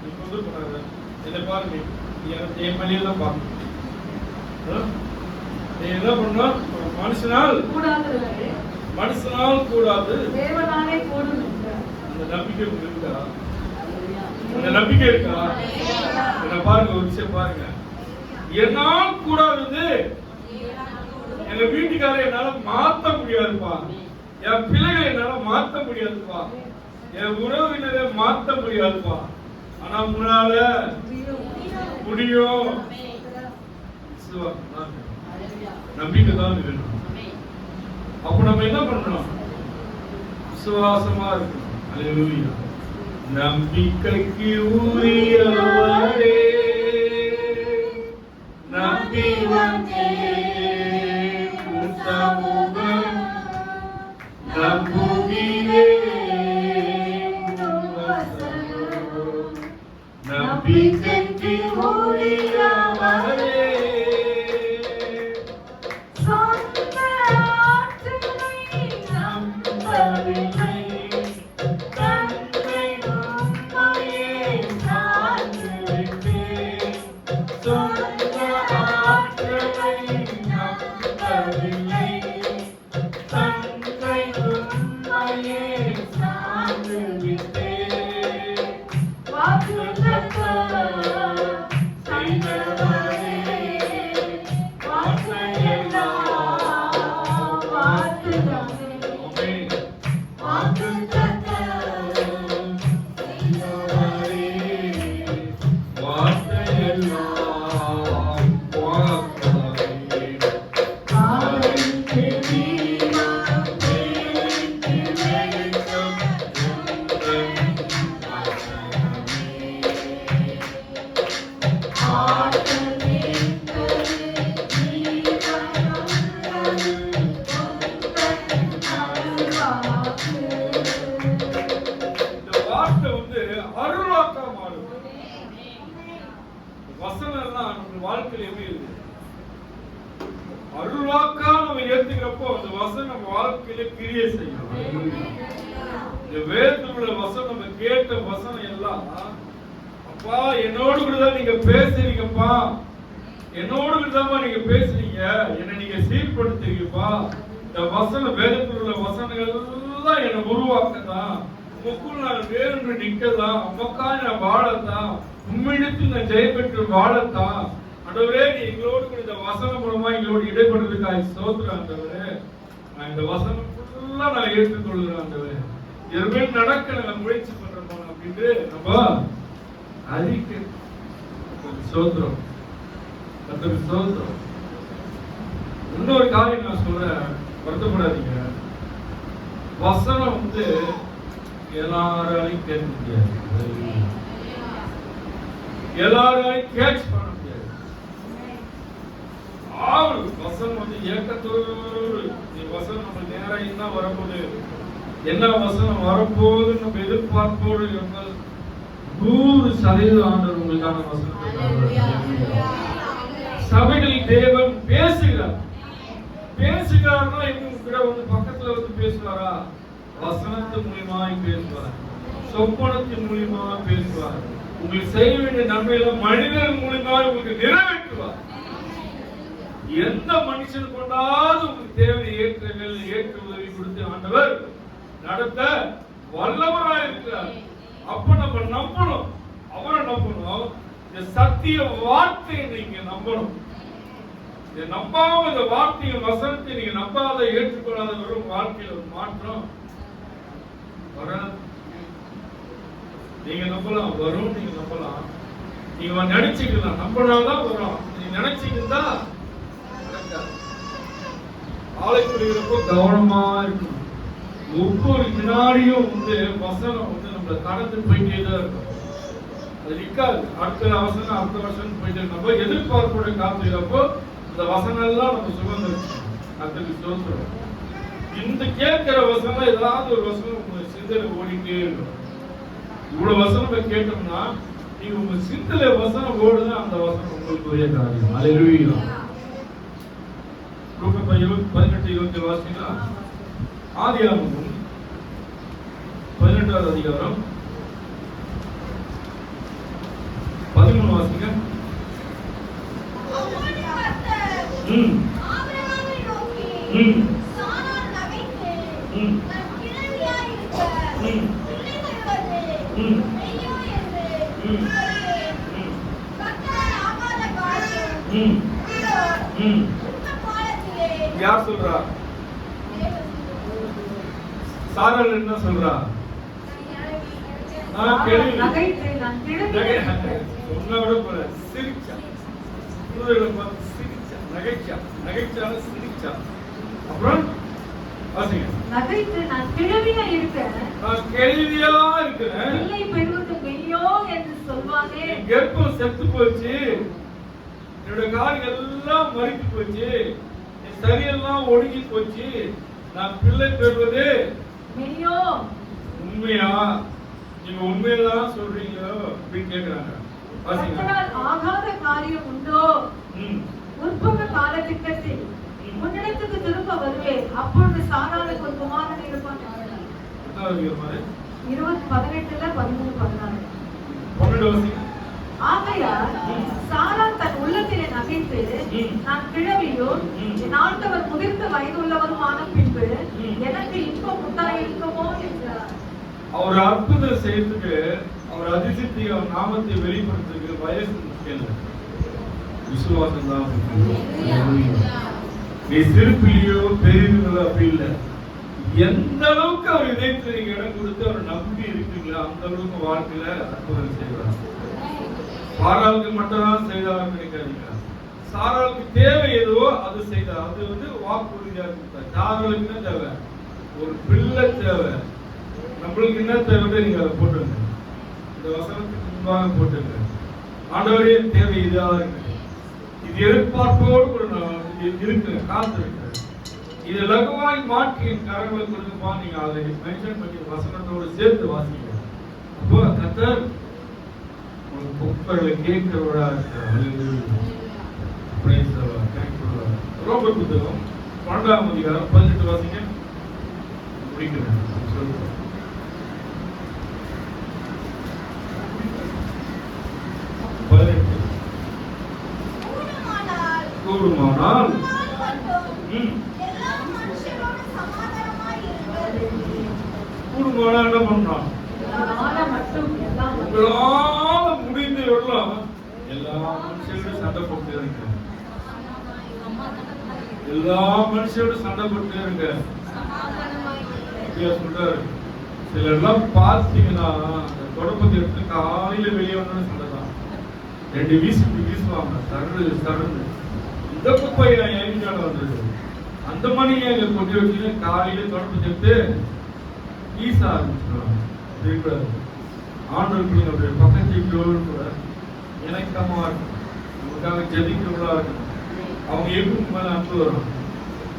நீங்க வந்து பண்ணாங்க என்ன பாருங்க, என் மணியெல்லாம் பாருங்க. நீ என்ன பண்ணா, மனுஷனால் கூடாது தேவனாலே கூடும் என்றார். அந்த நம்பிக்கை உங்களுக்கு இருக்கா? அந்த நம்பிக்கை இருக்கா? என்ன பாருங்க, ஒரு விஷயம் பாருங்க. என்னால் கூடாது, எங்க வீட்டுக்காரரை என்னால மாத்த முடியாதுப்பா, என் பிள்ளைகளை என்னால மாத்த முடியாதுப்பா, என் உறவினரை மாத்த முடியாதுப்பா. ஆனா உங்களால முடியும். நம்பிக்கை தான் வேணும். அப்ப நம்ம என்ன பண்ணணும்? விசுவாசமா இருக்கணும். அல்லேலூயா. நம்பிக்கைக்கு உரியவரே நம்பி வந்தேன் உத்தமுகம் நம்புகிறேன் நம்பிக்கைக்கு உரியவரே வார்த்தை வந்து அருளாக்கா மாறும். வசனம் எல்லாம் நம்ம வாழ்க்கையில எப்படி இருக்கு? அருளாக்கா நம்ம ஏத்துக்கிறப்போ அந்த வசனம் நம்ம வாழ்க்கையில கிரியை செய்யும். இந்த வேதத்துல உள்ள வசனம் நம்ம கேட்ட வசனம் எல்லாம் அப்பா என்னோடு கூட தான் நீங்க பேசுறீங்கப்பா, என்னோடு கூட தான் நீங்க பேசுறீங்க, என்ன நீங்க சீர்படுத்துறீங்கப்பா. இந்த வசனம் வேதத்தில் உள்ள வசனங்கள் எல்லாம் என்னை உருவாக்கதான், உங்களுக்குள் நான் வேறொன்று நிற்கதான், உமக்காய் நான் வாழத்தான், உண்மையிடத்தில் நான் ஜெயம் பெற்று வாழத்தான். ஆண்டவரே நீ எங்களோடு கூட இந்த வசனம் மூலமா எங்களோடு இடைப்படுறதுக்காக ஸ்தோத்திரம் ஆண்டவரே. நான் இந்த வசனம் ஃபுல்லா நான் ஏற்றுக்கொள்கிறேன் ஆண்டவரே. எதுவுமே நடக்க நான் முயற்சி பண்றோம் அப்படின்ட்டு நம்ம அறிக்கை ஸ்தோத்திரம் கர்த்தருக்கு ஸ்தோத்திரம். இன்னொரு காரியம் நான் சொல்றேன், வருத்தப்படாதீங்க. வசனம் வந்து எல்லாராலையும் கேட்க முடியாது, எல்லாராலையும் கேட்ச் பண்ண முடியாது. வசனம் வந்து ஏக்கத்தோடு நீ வசனம் நம்ம நேரம் என்ன வரப்போகுது, என்ன வசனம் வரப்போகுது நம்ம எதிர்பார்ப்போடு இருந்தால் 100% ஆண்டவர் உங்களுக்கான வசனத்தை சபைகளில் தேவன் பேசுகிறார். பேசுகிறார்னா இவங்க வந்து பக்கத்துல வந்து பேசுவாரா? வசனத்தின் மூலியமாய் பேசுவார், சொப்பனத்தின் மூலியமாக பேசுவார், உங்களுக்கு செய்ய வேண்டிய நன்மையில மனிதன் மூலியமாக உங்களுக்கு நிறைவேற்றுவார். எந்த மனுஷன் கொண்டாவது உங்களுக்கு தேவையை ஏற்ற உதவி கொடுத்து ஆண்டவர் நடத்த வல்லவராக இருக்கிறார். அப்ப நம்ம நம்பணும், அவரை நம்பணும். இந்த சத்திய வார்த்தையை நீங்க நம்பணும். இதை நம்பாம இந்த வார்த்தையை வசனத்தை நீங்க நம்பாத ஏற்றுக்கொள்ளாத வெறும் வாழ்க்கையில ஒரு மாற்றம் வராது. நீங்க நம்பலாம், வரும். நீங்க நம்பலாம், நீங்க நினைச்சுக்கலாம், நம்பினால்தான் வரும். நீங்க நினைச்சீங்கன்னா ஆலைக்குரியப்போ கவனமா இருக்கணும். ஒவ்வொரு வினாடியும் வந்து வசனம் வந்து நம்மள கடந்து போயிட்டே தான் இருக்கும். அது நிற்காது. அடுத்த வசனம் அடுத்த வசனம் போயிட்டு நம்ம எதிர்பார்ப்போட காத்துக்கிறப்போ இந்த வசனம் எல்லாம் நம்ம சுகந்திருக்கோம். அதுக்கு சொல்றோம், இந்த கேட்கிற வசனம் ஏதாவது ஒரு வசனம் உங்க சிந்தனை ஓடிட்டே இருக்கும். இவ்வளவு வசனம் கேட்டோம்னா நீங்க உங்க சிந்தனை வசனம் ஓடுதான் அந்த வசனம் உங்களுக்கு உரிய காரியம். அல்லேலூயா. 18-20 வாசிங்களா? ஆதியாகமம் 18வது அதிகாரம் 13 வாசிங்க. யார் சொல்றா? சாராள் என்ன சொல்றா? செத்து போச்சு, என்னோட காரியம் எல்லாம் மறித்து போச்சு, சரியெல்லாம் ஒடுங்கி போச்சு, நான் பிள்ளை பெறுவது உண்மையா? நீங்க உண்மையதான் சொல்றீங்களோ அப்படின்னு கேக்குறாங்க. ஆகாத காரியம் உண்டோ? உற்பக காலத்திட்டத்தில் முன்னிடத்துக்கு திரும்ப வருவேன், அப்பொழுது சாராளுக்கு ஒரு குமாரன் இருப்பான். 18-13-14. ஆகையால் சாராள் தன் உள்ளத்திலே நகைத்து, நான் கிழவியும் என் ஆண்டவர் முதிர்ந்த வயது உள்ளவரும் ஆன பின்பு எனக்கு இன்பம் உண்டாயிருக்குமோ என்றார். அவர் அற்புதம் செய்யறதுக்கு, அவர் அதிசயத்தை, அவர் நாமத்தை வெளிப்படுத்துறதுக்கு வயசு முக்கியம் இல்லை, விசுவாசம் தான் முக்கியம். நீ சிறுப்பிலையோ பெரியவங்களோ அப்படி இல்லை. எந்த அளவுக்கு அவர் இதயத்தை நீங்க இடம் கொடுத்து அவர் நம்பி இருக்கீங்களா அந்த அளவுக்கு வாழ்க்கையில அற்புதம் செய்வார். சாராளுக்கு மட்டும்தான் செய்தார் நினைக்காதீங்க. சாராளுக்கு தேவை எதுவோ அது செய்தார். அது வந்து வாக்குறுதியா கொடுத்தார். சாராளுக்கு என்ன தேவை? ஒரு பிள்ளை தேவை. நம்மளுக்கு என்ன தேவை? நீங்க அதை போட்டுங்க, இந்த வசனத்துக்கு முன்பாக போட்டுங்க. ஆண்டவரே தேவை இதாக இருக்கு. இது எதிர்பார்ப்போடு கூட நான் இருக்கிறேன், காத்திருக்கிறேன். இது லகுவாய் மாற்றி என் கரங்களை கொடுத்துப்பா. நீங்க அதை மென்ஷன் பண்ணி வசனத்தோடு சேர்த்து வாசிங்க. அப்போ கர்த்தர் உங்க புக்களை கேட்கிறவரா இருக்கிறார். ரோமர் புத்தகம் 12ஆம் அதிகாரம் 18 வாசிங்க. முடிக்கிறேன். கூடுமானால் கூடுமானால் என்ன பண்றான்? உங்களால முடிந்த எல்லாம் எல்லா மனுஷங்களோட சண்டை போட்டு இருங்க. எல்லா மனுஷனோட சண்டை போட்டு இருங்க சொல்றாரு. சில எல்லாம் பார்த்தீங்கன்னா தொடப்பத்தை எடுத்து காலையில வெளியே வந்தோன்னு சண்டை தான். 2 வீசுவாங்க. சரண்டு இந்த குப்பையை எங்கிட்ட வந்தது, அந்த மணியை எங்க கொண்டு வச்சு காலையில தொடப்பத்தை எடுத்து வீச ஆரம்பிச்சிருவாங்க. ஆண்டவர்களுடைய பக்கத்து வீட்டோடு கூட இணக்கமா இருக்கும், நமக்காக ஜெபிக்கிறவங்களா இருக்கும். அவங்க எப்படி மேல அன்பு வரும்.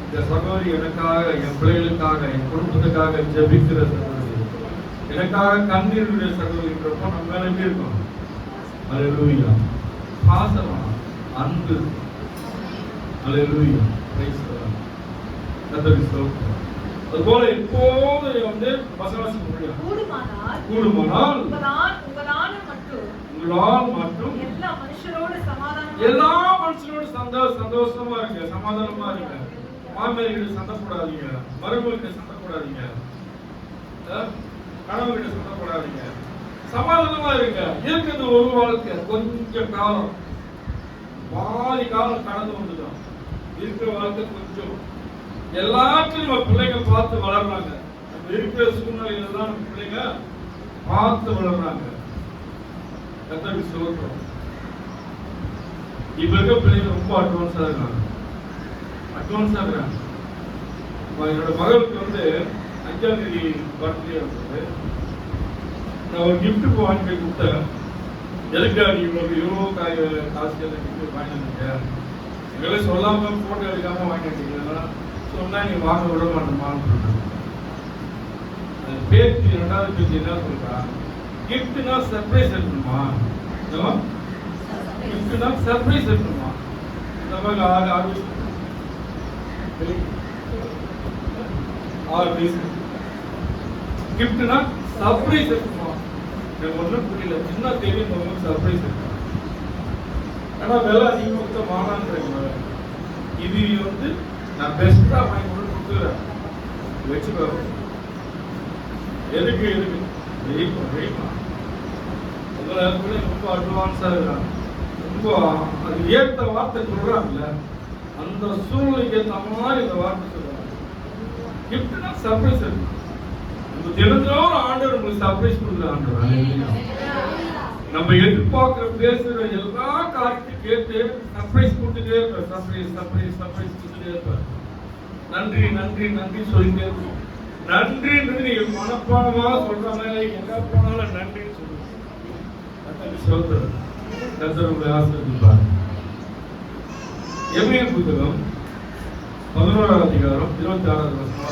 இந்த சகோதரி எனக்காக, என் பிள்ளைகளுக்காக, என் குடும்பத்துக்காக ஜெபிக்கிற சகோதரி, எனக்காக கண்ணீருடைய சகோதரின்றப்போ நம்ம மேல எப்படி இருக்கும்? அல்லேலூயா. பாசமா, அன்பு. அல்லேலூயா. Praise the lord. கர்த்தருக்கு ஸ்தோத்திரம். அதுபோல எப்போது வந்து வசனவாசி முடியும். கூடுமானால் உங்களால் மட்டும் எல்லா மனுஷரோடு சந்தோஷமா இருங்க, சமாதானமா இருங்க. மாமியார்கிட்ட சண்டை போடாதீங்க, மருமகிட்ட சண்டை போடாதீங்க, கணவன்கிட்ட சண்டை போடாதீங்க, சமாதானமா இருங்க. இருக்கிறது ஒரு வாழ்க்கை, கொஞ்சம் காலம், பாதி காலம் கடந்து வந்துட்டோம். இருக்கிற வாழ்க்கை கொஞ்சம். எல்லாத்தையும் நம்ம பிள்ளைங்க பார்த்து வளர்றாங்க. நம்ம இருக்கிற சூழ்நிலையில தான் நம்ம பிள்ளைங்க பார்த்து வளர்றாங்க. கர்த்தருக்கு ஸ்தோத்திரம். இப்ப இருக்க பிள்ளைங்க ரொம்ப அட்வான்ஸா இருக்காங்க. என்னோட மகளுக்கு வந்து 5ஆம் தேதி பர்த்டே இருந்தது. நான் ஒரு கிஃப்ட் வாங்கி போய் கொடுத்தேன். எதுக்கா நீ இவ்வளோ காசு கிஃப்ட் வாங்கி வந்துட்டேன், எங்களை சொல்லாம போட்டோ எடுக்காம வாங்கிட்டீங்கன்னா சொன்னா நீ வாங்க விட மாட்டோமான்னு சொல்றாங்க. அது பேச்சு 2வது பேச்சு என்ன சொல்றா, கிஃப்ட்னா சர்ப்ரைஸ் இருக்கணுமா, கிஃப்ட்னா சர்ப்ரைஸ் இருக்கணுமா. இந்த மாதிரி 6 வயசு கிஃப்ட்னா சர்ப்ரைஸ் இருக்கணுமா. எனக்கு ஒன்றும் புரியல. சின்ன தெரியும் சர்ப்ரைஸ் இருக்கு. ஆனா விலை அதிகமாக கொடுத்த வாங்கன்ற இது வந்து நான் பெஸ்டா வாங்கி கொடுத்துக்கிறேன். வச்சுக்கோ. எதுக்கு வெயிப்பா உங்களை ரொம்ப அட்வான்ஸா இருக்காங்க. ரொம்ப அது ஏற்ற வார்த்தை சொல்றாங்கல்ல, அந்த சூழ்நிலைக்கு ஏற்ற மாதிரி இந்த வார்த்தை சொல்றாங்க. கிஃப்ட்னா சர்ப்ரைஸ் இருக்கு. நம்ம தினந்தோறும் ஆண்டவர் உங்களுக்கு சர்ப்ரைஸ் கொடுக்குற ஆண்டவர். நம்ம எதிர்பார்க்கிற பேசுற எல்லா காரியத்தையும் கேட்டு சர்ப்ரைஸ் கொடுத்துட்டே இருப்பார். சர்ப்ரைஸ் கொடுத்துட்டே இருப்பார். நன்றி நன்றி நன்றி சொல்லிட்டே இருக்கும். நன்றி நீங்க மனப்பாடமாக சொல்றாங்க. எங்க போனாலும் நன்றின்னு சொல்லுங்க. கர்த்தர் ஆசீர்வதிப்பார். எபிரேய புத்தகம் 11ஆம் அதிகாரம் 26வது வசனம்.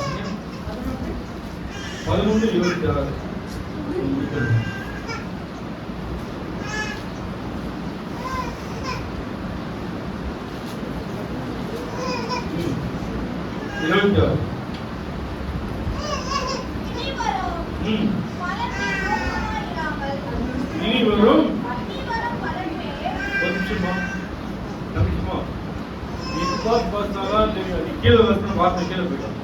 11:26. இனி வரும் கீழே வார்த்தை கீழே போயிடும்.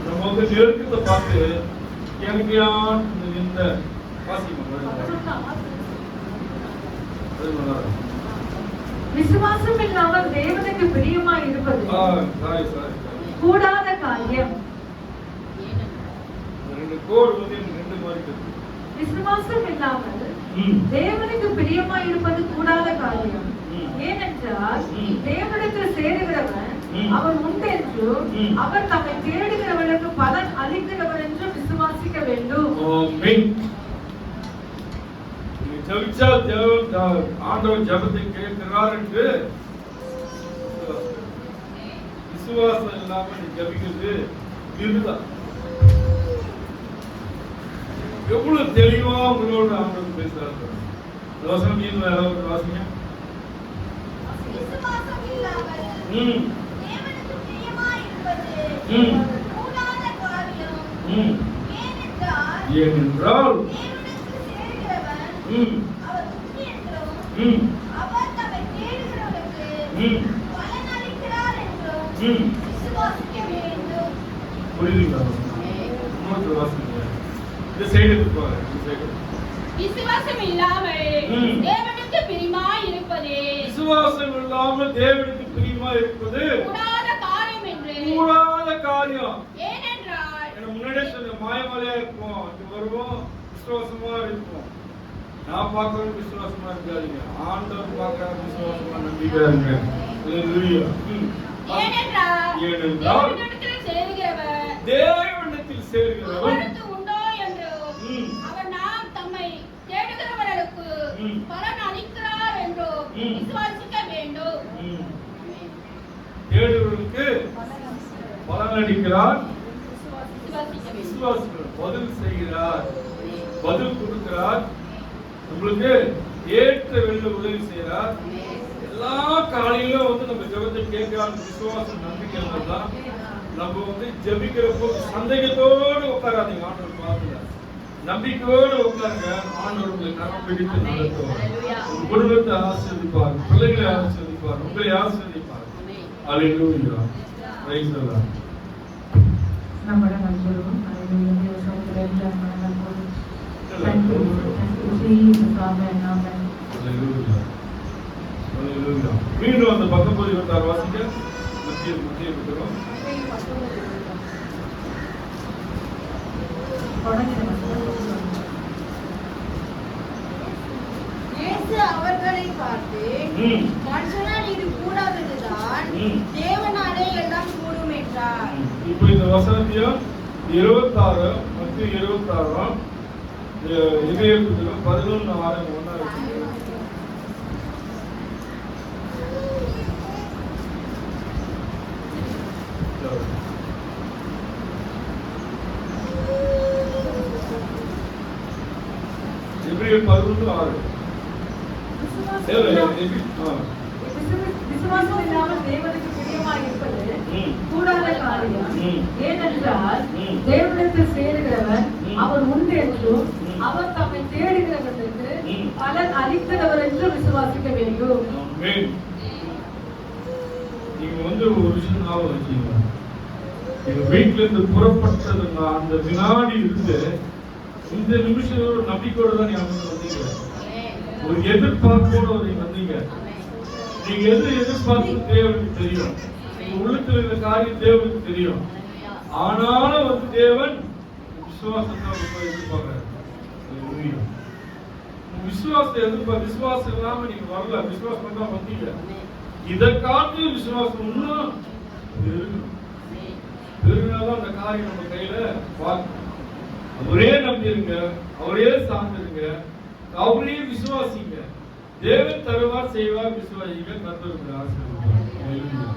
நம்ம வந்து நெருக்கத்தை பார்த்து எனக்கு இந்த விசுவாசம் இல்லாமல் தேவனுக்கு பிரியமாய் இருப்பது கூடாத காரியம். கோடு வந்து எனக்கு ரெண்டு மாதிரி இருக்கு. விசுவாசம் இல்லாமல் ம். தேவனுக்கு பிரியமாய் இருப்பது கூடாத காரியம். ம். ஏனென்றால் ம். தேவனிடத்தில் சேருகிறவன் ம். அவர் உண்டென்றும் ம். அவர் தம்மை தேடுகிறவர்களுக்கு பலன் அளிக்கிறவர் என்றும் விசுவாசிக்க வேண்டும். ஆமென். நீ ஜெபிச்சா ஆண்டவர் ஜெபத்தை கேட்கிறார் என்று விசுவாசம் இல்லாம நீ ஜெபிக்கிறது இதுதான். எவ்வளவு தெளிவா உங்களோட ஆண்டவர் பேசுறாரு. வசனம் இன்னும் யாராவது வாசிங்க. விசுவாசம் இல்லாமல் ம். தேவனுக்கு பிரியமாய் இருப்பது ம். கூடாத காரியம். ம். ஏனென்றால் ஏனென்றால் தேவனுக்கு சேருகிறவன் ம். அவர் உண்மை என்றும் ம். அவர் தம்மை தேடுகிறவர்களுக்கு ம். பலன் அளிக்கிறார் என்றும் ம். விசுவாசிக்க வேண்டும். புரியுதுங்களா? இன்னொரு வாசிங்க. இந்த சைடு இருப்பாங்க. இந்த சைடு. விசுவாசம் இல்லாமல் ம். தேவனுக்கு பிரியமாய் இருப்பது விசுவாசம் இல்லாமல் தேவனுக்கு பிரியமா இருப்பது கூடாத காரியம் என்று. கூடாத காரியம். ஏனென்றால் எனக்கு முன்னாடியே சொன்ன மாயமாலையா இருப்போம், இங்க வருவோம், விசுவாசமா இருப்போம். நான் பார்க்கறது விசுவாசமா இருக்காதீங்க, ஆண்டவர் பார்க்கற விசுவாசமா நம்பிக்கையா இருங்க. ஹalleluya. ஏனென்றால் ஏனென்றால் தேவனிடத்தில் சேருகிறவர் தேவனிடத்தில் சேர்கிறவன் அவருக்கு உண்டோ என்று ம். அவர் நாம் தம்மை தேடுகிறவர்களுக்கு ம். பலன் அளிக்கிறார் என்று ம். விசுவாசிக்க வேண்டும். ம். தேடுகிறவர்களுக்கு பலன் அளிக்கிறார், விசுவாசிக்க வேண்டும். விசுவாசிக்கிறார், பதில் செய்கிறார், பதில் கொடுக்கிறார், உங்களுக்கு ஏற்ற வெள்ள உதவி செய்கிறார். எல்லா காலையிலும் வந்து நம்ம ஜெபத்தை கேட்கிறார். விசுவாசம் நம்பிக்கை தான் நம்ம வந்து ஜெபிக்கிறப்போ சந்தேகத்தோடு உட்காராதீங்க. ஆண்டவர் பார்க்கிறார். நம்பிக்கையோடு உட்காருங்க. ஆண்டவர் உங்களை கரம் பிடித்து நடத்துவார். உங்க குடும்பத்தை ஆசீர்வதிப்பார், பிள்ளைகளை ஆசீர்வதிப்பார், உங்களை ஆசீர்வதிப்பார். ஹalleluya. Praise the lord. നമ്മുടെ നല്ലൊരു ദിവസത്തിലെല്ലാം ஹalleluya. ஹalleluya. மீண்டும் அந்த 19 26 வாசிங்க. மத்திய புத்தகம் இயேசு அவர்களை பார்த்து ம். மனுஷனால் இது கூடாததுதான் ம். தேவனாலே எல்லாம் கூடும் என்றார். இப்போ இந்த வசனத்தையும் 26 மத்திய 26 இதய புத்தகம் 11:6 ஒண்ணா இருக்கு. எபிரேயர் 11:6. விசுவாசம் இல்லாமல் தேவனுக்கு பிரியமாய் இருப்பது ம். கூடாத காரியம். ம். ஏனென்றால் ம். தேவனிடத்தில் சேருகிறவன் ம். அவர் உண்டு என்றும் ம். அவர் தம்மை தேடுகிறவர்களுக்கு ம். பலன் அளிக்கிறவர் என்று விசுவாசிக்க வேண்டும். ஆமென். நீங்க வந்து ஒரு விஷயம் ஞாபகம் வச்சீங்க. எங்க வீட்டுல இருந்து புறப்பட்டது அந்த வினாடி இருந்து இந்த நிமிஷம் ஒரு நம்பிக்கையோட தான் நீங்க வந்தீங்க. ஒரு எதிர்பார்ப்போட நீங்க வந்தீங்க. நீங்க எது எதிர்பார்ப்பு தேவனுக்கு தெரியும். நீங்க உள்ளத்துல இருந்த காரியம் தேவனுக்கு தெரியும். ஆனாலும் வந்து தேவன் விசுவாசத்தை ரொம்ப எதிர்பார்க்கிறார். ஹalleluya. விசுவாசம் இல்லாம நீங்க வரல, விசுவாசம் தான் வந்தீங்க. இதை காட்டி விசுவாசம் இன்னும் பெருகினாலும் அந்த காரியம் நம்ம கையில பார்க்கணும். அவரே நம்பிருங்க, அவரே சார்ந்திருங்க, அவரே விசுவாசிங்க. தேவன் தருவார், செய்வார், விசுவாசிங்க. கர்த்தர் உங்களை ஆசீர்வதிப்பார். ஹalleluya.